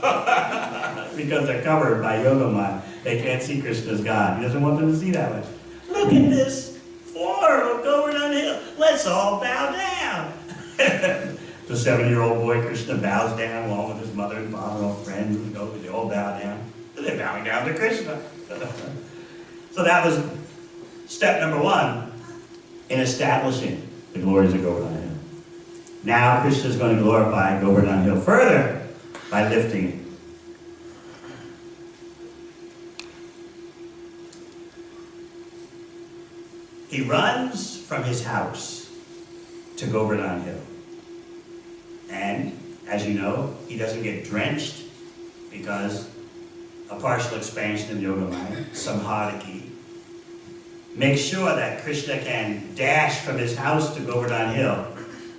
Because they're covered by Yogamaya. They can't see Krishna as God. He doesn't want them to see that way. Look at this form of Govardhan Hill. Let's all bow down. The 7-year-old boy Krishna bows down along with his mother and father, all friends, they all bow down. So they're bowing down to Krishna. So that was step number 1 in establishing the glories of Govardhan Hill. Now Krishna is going to glorify Govardhan Hill further by lifting it. He runs from his house to Govardhan Hill. And, as you know, he doesn't get drenched because a partial expansion of Yogamaya, Samhadaki, makes sure that Krishna can dash from his house to Govardhan Hill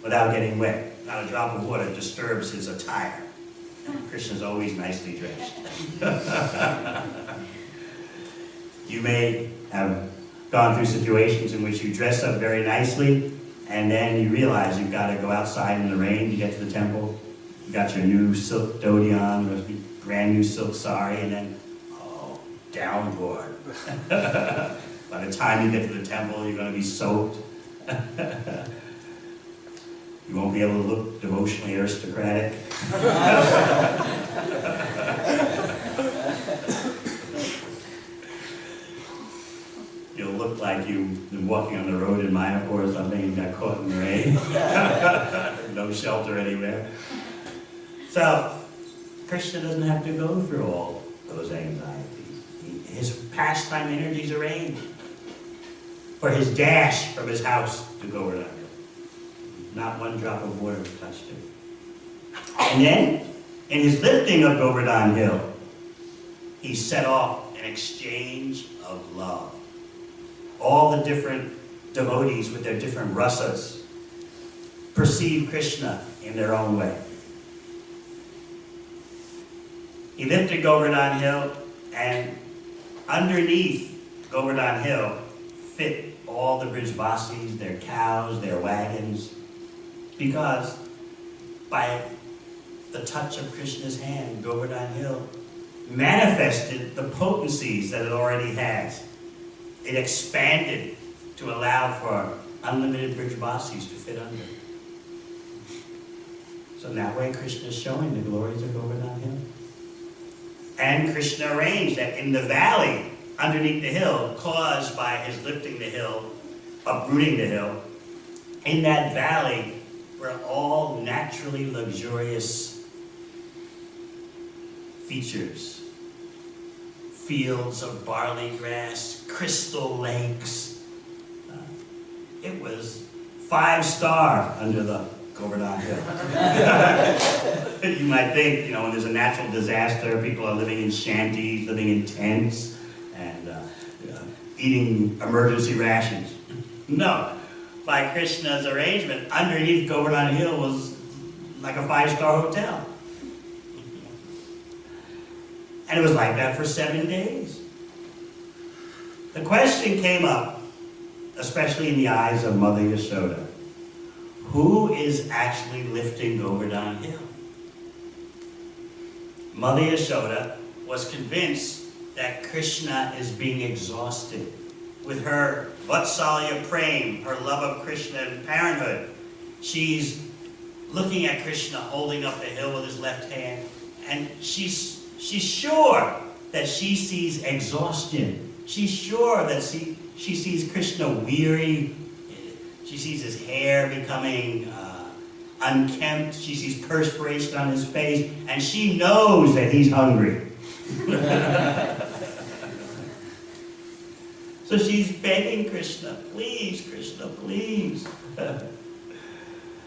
without getting wet. Not a drop of water disturbs his attire. Krishna's always nicely dressed. You may have gone through situations in which you dress up very nicely, and then you realize you've got to go outside in the rain to get to the temple. You got your new silk dhoti on, or brand new silk sari, and then, downpour. By the time you get to the temple, you're going to be soaked. You won't be able to look devotionally aristocratic. You'll look like you've been walking on the road in Mayapur or something and got caught in the rain. No shelter anywhere. So, Krishna doesn't have to go through all those anxieties. His pastime energies arranged for his dash from his house to Govardhan Hill. Not one drop of water touched him. And then, in his lifting of Govardhan Hill, he set off an exchange of love. All the different devotees with their different rasas perceive Krishna in their own way. He lifted Govardhan Hill, and underneath Govardhan Hill fit all the Brijvasis, their cows, their wagons, because by the touch of Krishna's hand, Govardhan Hill manifested the potencies that it already has. It expanded to allow for unlimited Brijvasis to fit under. So in that way, Krishna is showing the glories of Govardhan Hill. And Krishna arranged that in the valley underneath the hill, caused by his lifting the hill, uprooting the hill, in that valley were all naturally luxurious features. Fields of barley grass, crystal lakes. It was 5-star under the Govardhan Hill. You might think, when there's a natural disaster, people are living in shanties, living in tents, and eating emergency rations. No. By Krishna's arrangement, underneath Govardhan Hill was like a 5-star hotel. And it was like that for 7 days. The question came up, especially in the eyes of Mother Yashoda. Who is actually lifting Govardhan Hill? Mother Yashoda was convinced that Krishna is being exhausted. With her Vatsalya Prem, her love of Krishna and parenthood, she's looking at Krishna holding up the hill with his left hand, and she's sure that she sees exhaustion. She's sure that she sees Krishna weary. She sees his hair becoming unkempt. She sees perspiration on his face, and she knows that he's hungry. So she's begging Krishna, please,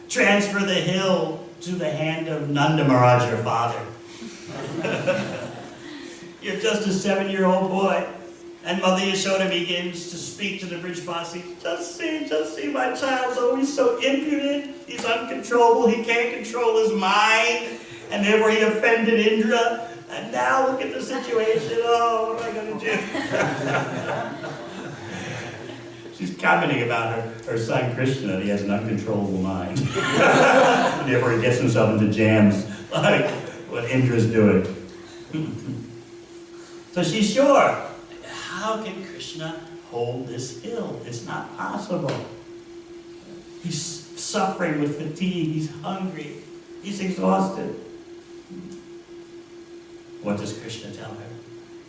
transfer the hill to the hand of Nanda Maharaj, your father. You're just a 7-year-old boy. And Mother Yashoda begins to speak to the Brijvasis. Just see, my child's always so impudent. He's uncontrollable. He can't control his mind. And therefore he offended Indra. And now look at the situation. Oh, what am I going to do? She's commenting about her son Krishna, that he has an uncontrollable mind. And therefore he gets himself into jams like what Indra's doing. So she's sure. How can Krishna hold this hill? It's not possible. He's suffering with fatigue. He's hungry. He's exhausted. What does Krishna tell her?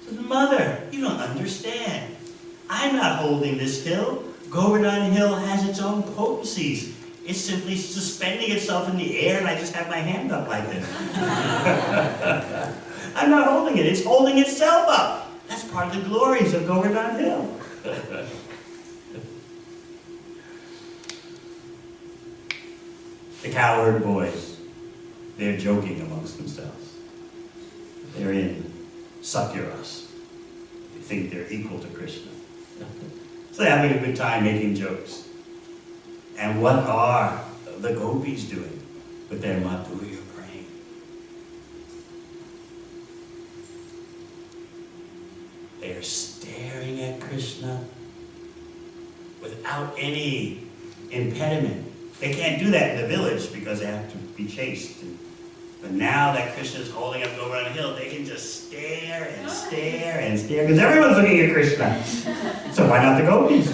He says, Mother, you don't understand. I'm not holding this hill. Govardhan Hill has its own potencies. It's simply suspending itself in the air, and I just have my hand up like this. I'm not holding it. It's holding itself up. That's part of the glories of Govardhan Hill. The cowherd boys, they're joking amongst themselves. They're in Sakyaras. They think they're equal to Krishna. So they're having a good time making jokes. And what are the gopis doing with their Madhurya praying? They are staring at Krishna without any impediment. They can't do that in the village because they have to be chaste. But now that Krishna is holding up Govardhan Hill, they can just stare and stare and stare because everyone's looking at Krishna. So why not the gopis?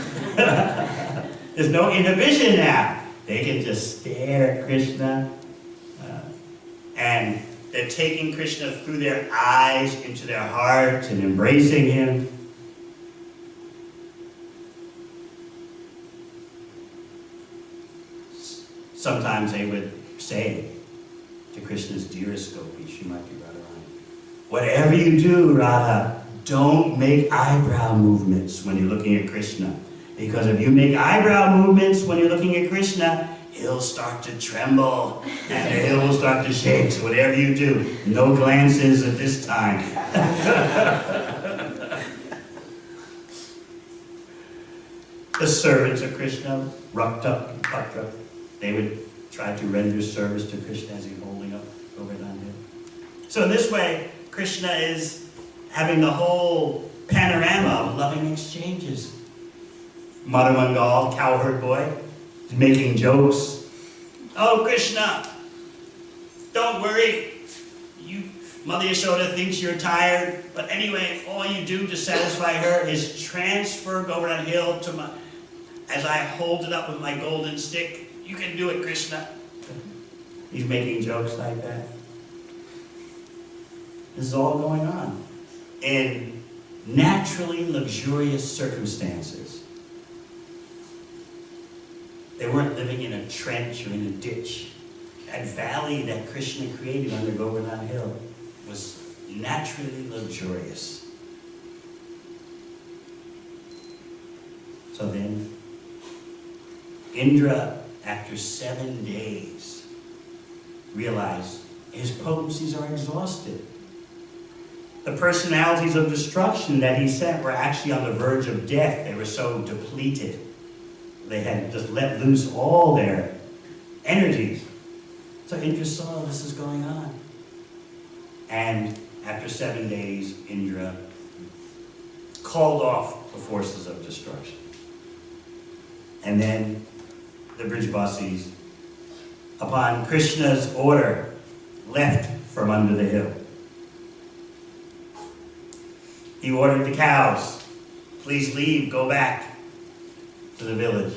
There's no inhibition now. They can just stare at Krishna. And they're taking Krishna through their eyes into their heart and embracing him. Sometimes they would say to Krishna's dearest gopi, Srimati Radharani, whatever you do, Radha, don't make eyebrow movements when you're looking at Krishna. Because if you make eyebrow movements when you're looking at Krishna, he'll start to tremble and the hill will start to shake. So whatever you do, no glances at this time. The servants of Krishna, Rakta and Patra, they would try to render service to Krishna as he's holding up Govardhan Hill. So in this way, Krishna is having the whole panorama of loving exchanges. Madhamangal, cowherd boy, is making jokes. Oh, Krishna, don't worry. Mother Yashoda thinks you're tired, but anyway, all you do to satisfy her is transfer Govardhan Hill to my, as I hold it up with my golden stick. You can do it, Krishna. He's making jokes like that. This is all going on in naturally luxurious circumstances. They weren't living in a trench or in a ditch. That valley that Krishna created under Govardhan Hill was naturally luxurious. So then, Indra, after 7 days, realized his potencies are exhausted. The personalities of destruction that he sent were actually on the verge of death. They were so depleted. They had just let loose all their energies. So Indra saw this is going on. And after 7 days, Indra called off the forces of destruction. And then the Brijvasis, upon Krishna's order, left from under the hill. He ordered the cows, please leave, go back to the village.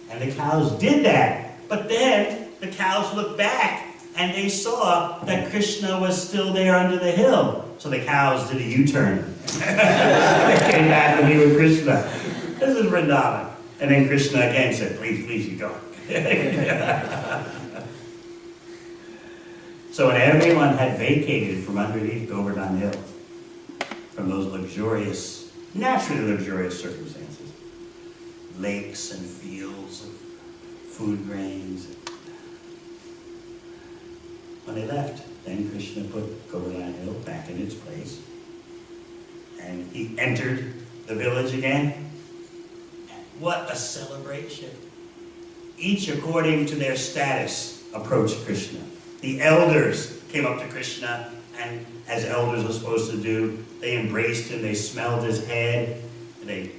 And the cows did that. But then the cows looked back and they saw that Krishna was still there under the hill. So the cows did a U-turn. They came back to be with Krishna. This is Vrindavan. And then Krishna again said, please, please, you go. So when everyone had vacated from underneath Govardhan Hill, from those luxurious, naturally luxurious circumstances, lakes and fields of food grains, when they left, then Krishna put Govardhan Hill back in its place. And he entered the village again. What a celebration. Each according to their status approached Krishna. The elders came up to Krishna, and as elders are supposed to do, they embraced him, they smelled his head, and they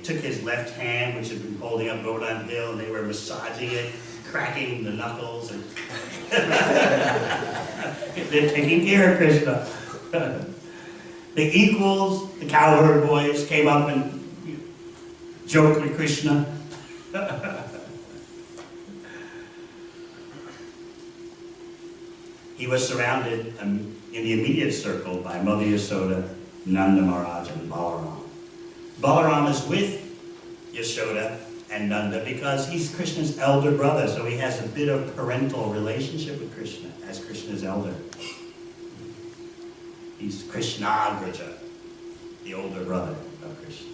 took his left hand, which had been holding up Govardhan Hill, and they were massaging it, cracking the knuckles, and they're taking care of Krishna. The equals, the cowherd boys, came up and joked with Krishna. He was surrounded in the immediate circle by Mother Yashoda, Nanda Maharaj, and Balaram. Balaram is with Yashoda and Nanda because he's Krishna's elder brother, so he has a bit of parental relationship with Krishna as Krishna's elder. He's Krishnagraja, the older brother of Krishna.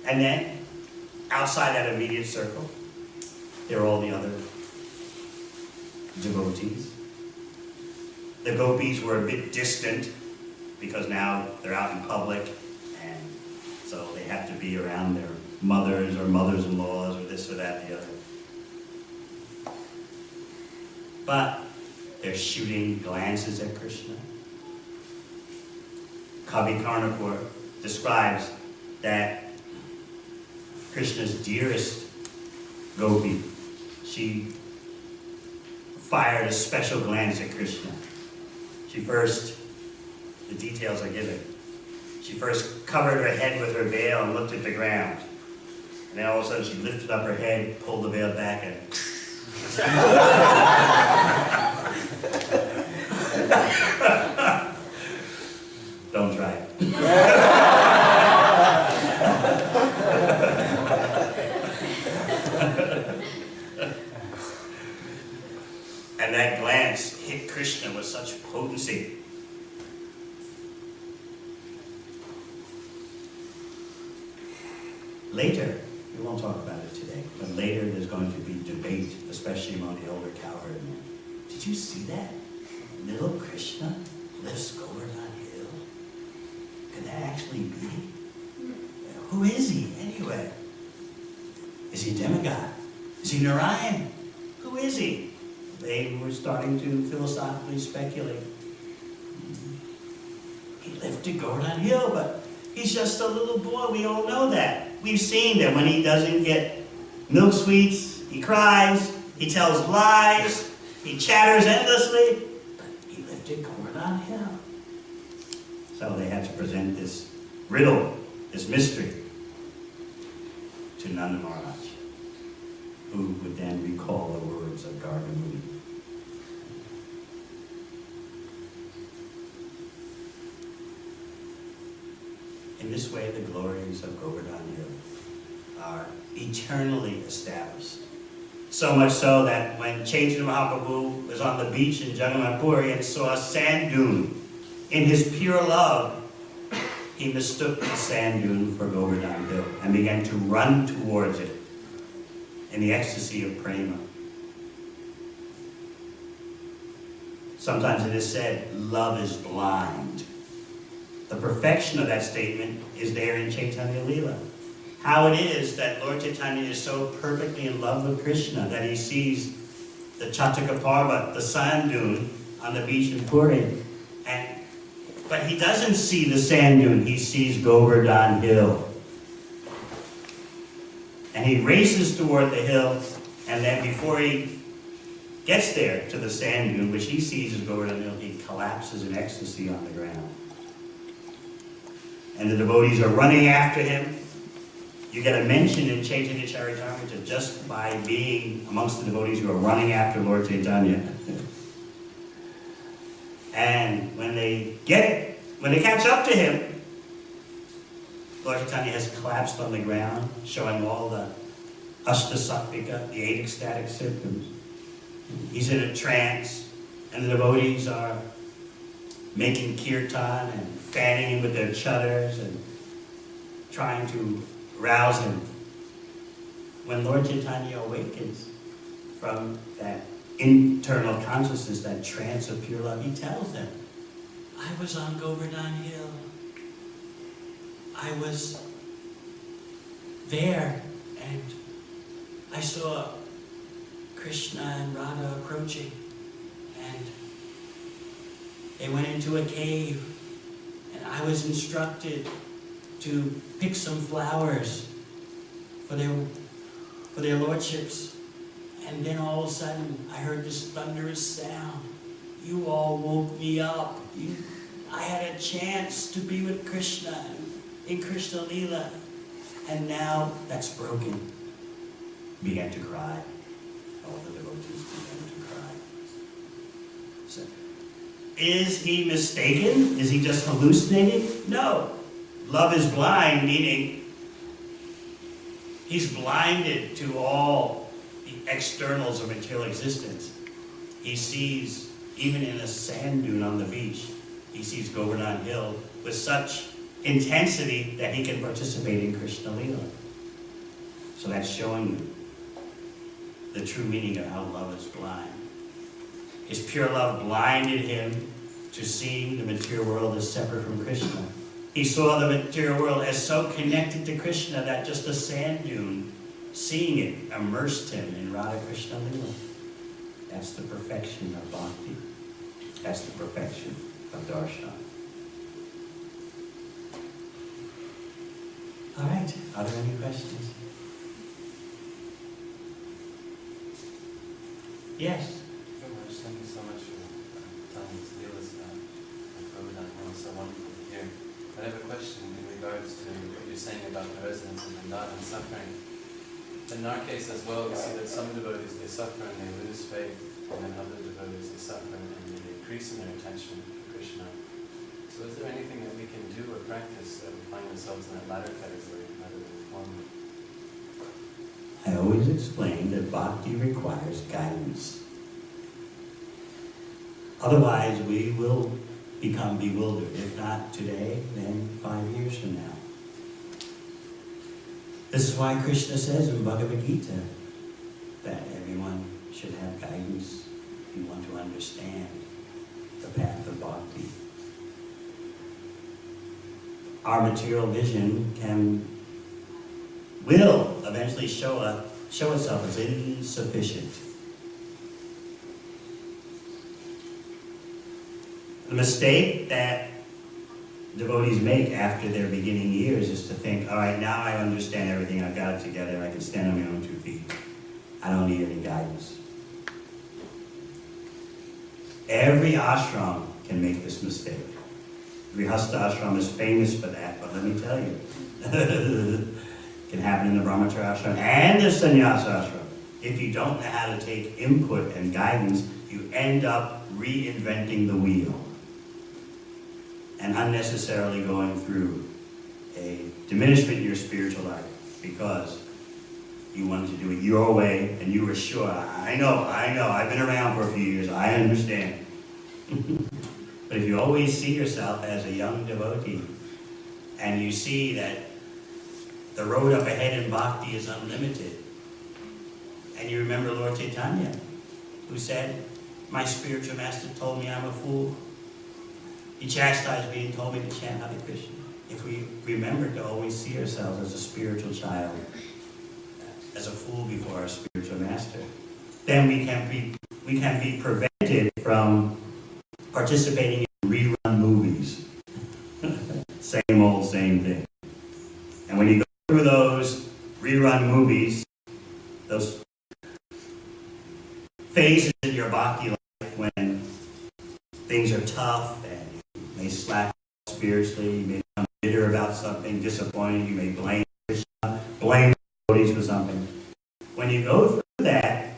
And then, outside that immediate circle, there are all the other devotees. The gopis were a bit distant because now they're out in public, and so they have to be around their mothers or mothers-in-laws or this or that, the other. But they're shooting glances at Krishna. Kavi Karnapur describes that Krishna's dearest gopi, she fired a special glance at Krishna. She first, the details are given, she first covered her head with her veil and looked at the ground. And then all of a sudden she lifted up her head, pulled the veil back, and don't try it. And that glance hit Krishna with such potency. Later, We won't talk about it today, but later there's going to be debate, especially among the elder cowherd men. Did you see that? Little Krishna lifts Govardhan Hill. Could that actually be? Who is he, anyway? Is he demigod? Is he Narayan? Who is he? They were starting to philosophically speculate. He lifted Govardhan Hill, but he's just a little boy. We all know that. We've seen that when he doesn't get milk sweets, he cries, he tells lies, he chatters endlessly, but he lifted Govardhan Hill. So they had to present this riddle, this mystery, to Nanda Maharaj, who would then recall the words of Garga Muni. In this way, the glories of Govardhan Hill are eternally established. So much so that when Chaitanya Mahaprabhu was on the beach in Jagannath-puri and saw a sand dune, in his pure love, he mistook the sand dune for Govardhan Hill and began to run towards it in the ecstasy of prema. Sometimes it is said, love is blind. The perfection of that statement is there in Chaitanya Leela. How it is that Lord Chaitanya is so perfectly in love with Krishna that he sees the Chataka Parvat, the sand dune, on the beach in Puri. But he doesn't see the sand dune, he sees Govardhan Hill. And he races toward the hill, and then before he gets there to the sand dune, which he sees as Govardhan Hill, he collapses in ecstasy on the ground. And the devotees are running after him. You get a mention in Chaitanya Charitamrita just by being amongst the devotees who are running after Lord Chaitanya. And when they catch up to him, Lord Chaitanya has collapsed on the ground, showing all the Ashtasattvika, the 8 ecstatic symptoms. He's in a trance, and the devotees are making kirtan and fanning him with their chatters and trying to rouse him. When Lord Chaitanya awakens from that internal consciousness, that trance of pure love, he tells them, I was on Govardhan Hill. I was there and I saw Krishna and Radha approaching, and they went into a cave, and I was instructed to pick some flowers for their lordships. And then all of a sudden, I heard this thunderous sound. You all woke me up. I had a chance to be with Krishna in Krishna Leela. And now that's broken. Began to cry. All the devotees began to cry. So, is he mistaken? Is he just hallucinating? No. Love is blind, meaning he's blinded to all the externals of material existence. He sees, even in a sand dune on the beach, he sees Govardhan Hill with such intensity that he can participate in Krishna Leela. So that's showing you the true meaning of how love is blind. His pure love blinded him to seeing the material world as separate from Krishna. He saw the material world as so connected to Krishna that just a sand dune, seeing it, immersed him in Radha Krishna Leela. That's the perfection of bhakti. That's the perfection of darshan. All right, are there any questions? Yes? Thank you so much for telling us the dealers about Govardhan Hill. So wonderful to hear. I have a question in regards to what you're saying about the residents of Vrindavan suffering. In our case as well, we see that some devotees, they suffer and they lose faith, and then other devotees, they suffer and they increase in their attachment to Krishna. So is there anything that we can do or practice that we find ourselves in that latter category rather than the former? I always explain that bhakti requires guidance. Otherwise, we will become bewildered. If not today, then 5 years from now. This is why Krishna says in Bhagavad Gita that everyone should have guidance if you want to understand the path of bhakti. Our material vision will eventually show itself as insufficient. The mistake that devotees make after their beginning years is to think, all right, now I understand everything, I've got it together, I can stand on my own 2 feet. I don't need any guidance. Every ashram can make this mistake. Grihastha ashram is famous for that, but let me tell you, it can happen in the brahmacharya ashram and the sannyasa ashram. If you don't know how to take input and guidance, you end up reinventing the wheel and unnecessarily going through a diminishment in your spiritual life because you wanted to do it your way and you were sure, I know, I've been around for a few years, I understand. But if you always see yourself as a young devotee and you see that the road up ahead in bhakti is unlimited, and you remember Lord Chaitanya, who said, my spiritual master told me I'm a fool. He chastised me and told me to chant Hare Krishna. If we remember to always see ourselves as a spiritual child, as a fool before our spiritual master, then we can be prevented from participating in rerun movies. Same old, same thing. And when you go through those rerun movies, those phases in your bhakti life when things are tough and you may slack spiritually, you may become bitter about something, disappointed, you may blame Krishna, blame devotees for something. When you go through that,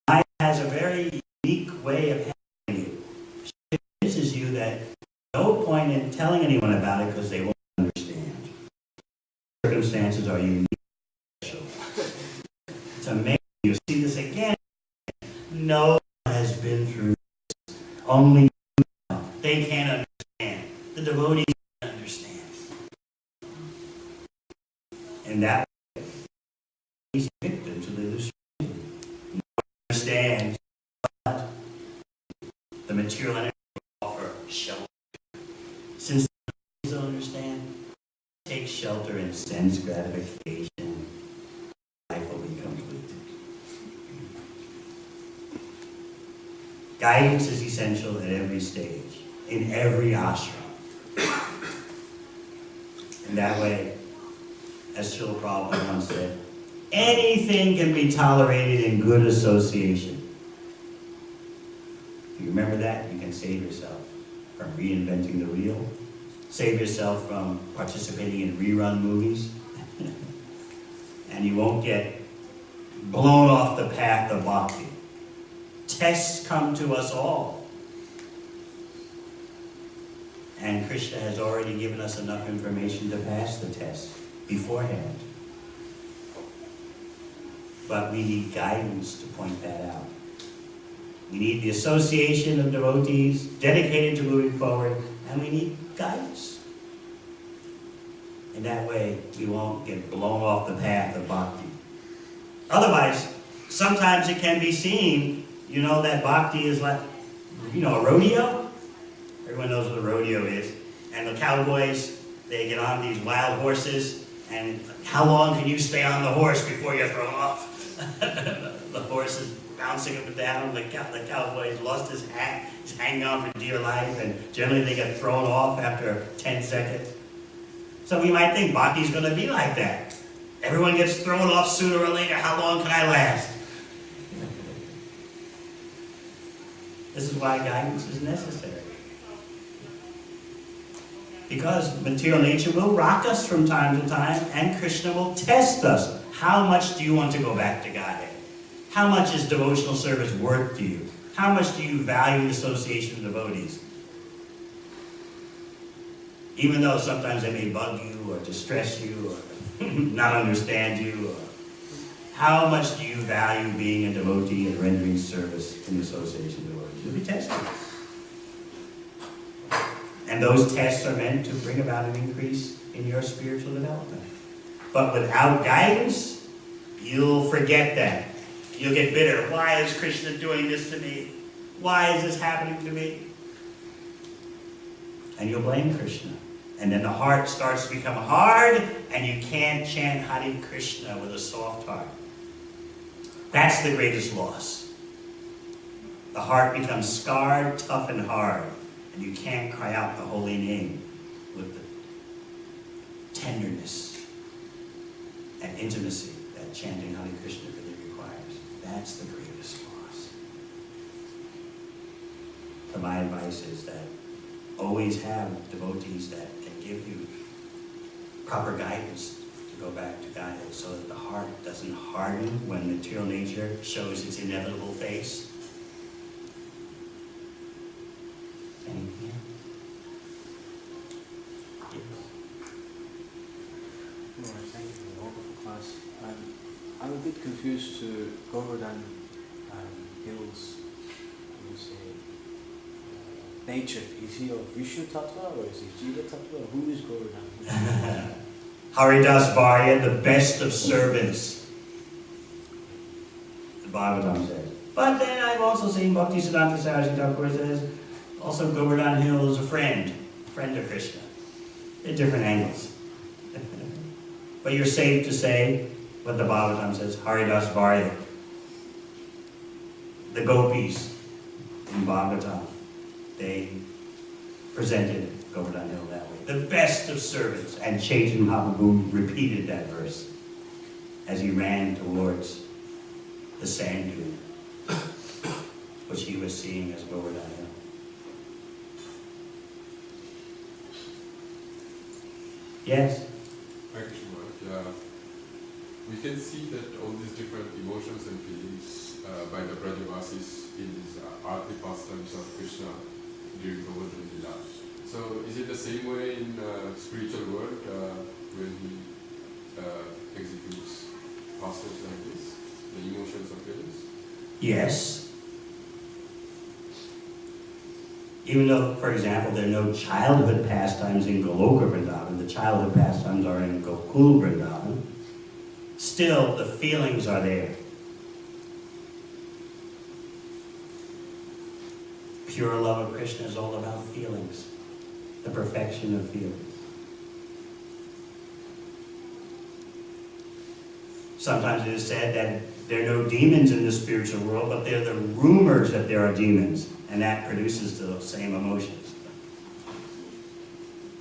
Maya has a very unique way of handling you. She convinces you that no point in telling anyone about it because they won't understand. Circumstances are unique. It's amazing. You see this again. No one has been through this. Only you know. They can't understand. The devotees can't understand. And that way, he's a victim to the illusion. You understand what the material energy offer shelter. Since you don't understand, take shelter in sense gratification. Life will be complete. Guidance is essential at every stage, in every ashram. And that way, as Srila Prabhupada once said, anything can be tolerated in good association. If you remember that, you can save yourself from reinventing the wheel, save yourself from participating in rerun movies, and you won't get blown off the path of bhakti. Tests come to us all. And Krishna has already given us enough information to pass the test beforehand. But we need guidance to point that out. We need the association of devotees dedicated to moving forward, and we need guidance. In that way, we won't get blown off the path of bhakti. Otherwise, sometimes it can be seen, that bhakti is like, a rodeo? Everyone knows what a rodeo is. And the cowboys, they get on these wild horses, and how long can you stay on the horse before you're thrown off? The horse is bouncing up and down, the cowboy's lost his hat, he's hanging on for dear life, and generally they get thrown off after 10 seconds. So we might think bhakti's going to be like that. Everyone gets thrown off sooner or later, how long can I last? This is why guidance is necessary. Because material nature will rock us from time to time, and Krishna will test us. How much do you want to go back to Godhead? How much is devotional service worth to you? How much do you value the association of devotees? Even though sometimes they may bug you or distress you or not understand you. How much do you value being a devotee and rendering service in the association of devotees? You'll be tested. And those tests are meant to bring about an increase in your spiritual development. But without guidance, you'll forget that. You'll get bitter. Why is Krishna doing this to me? Why is this happening to me? And you'll blame Krishna. And then the heart starts to become hard, and you can't chant Hare Krishna with a soft heart. That's the greatest loss. The heart becomes scarred, tough, and hard, and you can't cry out the holy name with the tenderness and intimacy that chanting Hare Krishna really requires. That's the greatest loss. So my advice is that always have devotees that can give you proper guidance to go back to Godhead so that the heart doesn't harden when material nature shows its inevitable face. Anything here? Thank you for the wonderful class. I'm a bit confused to Govardhan Hill's, nature. Is he of Vishnu Tattva or is he Jiva Tattva? Who is Govardhan? Haridas Varya, the best of servants. The Bhagavatam says. But then I've also seen Bhakti Siddhanta Saraswati Thakur says, also Govardhan Hill is a friend of Krishna. At different angles. But you're safe to say what the Bhagavatam says, Haridas Varya. The gopis in Bhagavatam, they presented Govardhan Hill that way. The best of servants. And Chaitanya Mahaprabhu repeated that verse as he ran towards the sand dune, which he was seeing as Govardhan Hill. Yes? Thank you, Mark. We can see that all these different emotions and feelings by the Brajavasis in these arti pastimes of Krishna during Govardhan Lila. So is it the same way in spiritual world when he executes pastimes like this, the emotions of feelings? Yes. Even though, for example, there are no childhood pastimes in Goloka Vrindavan, the childhood pastimes are in Gokul Vrindavan, still the feelings are there. Pure love of Krishna is all about feelings, the perfection of feelings. Sometimes it is said that there are no demons in the spiritual world, but they're the rumors that there are demons, and that produces the same emotions.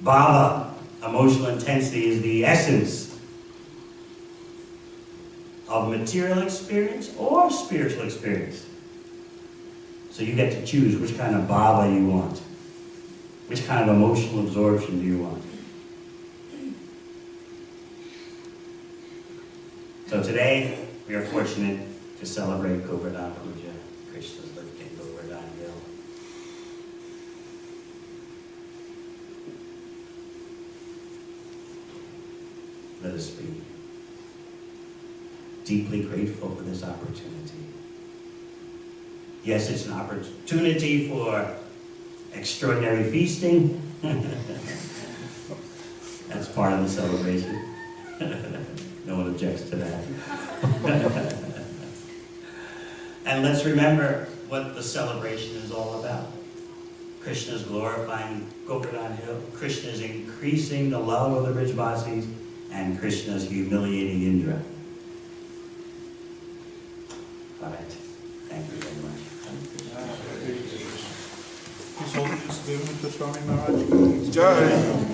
Bhava, emotional intensity, is the essence of material experience or spiritual experience. So you get to choose which kind of bhava you want. Which kind of emotional absorption do you want? So today, we are fortunate to celebrate Govardhan Puja, Krishna's birthday, Govardhan Hill. Let us be deeply grateful for this opportunity. Yes, it's an opportunity for extraordinary feasting. That's part of the celebration. No one objects to that. And let's remember what the celebration is all about. Krishna is glorifying Gopinath Hill. Krishna is increasing the love of the Brajavasis, and Krishna is humiliating Indra. All right. Thank you very much. His Holiness Devamrita Swami Maharaj. Jai.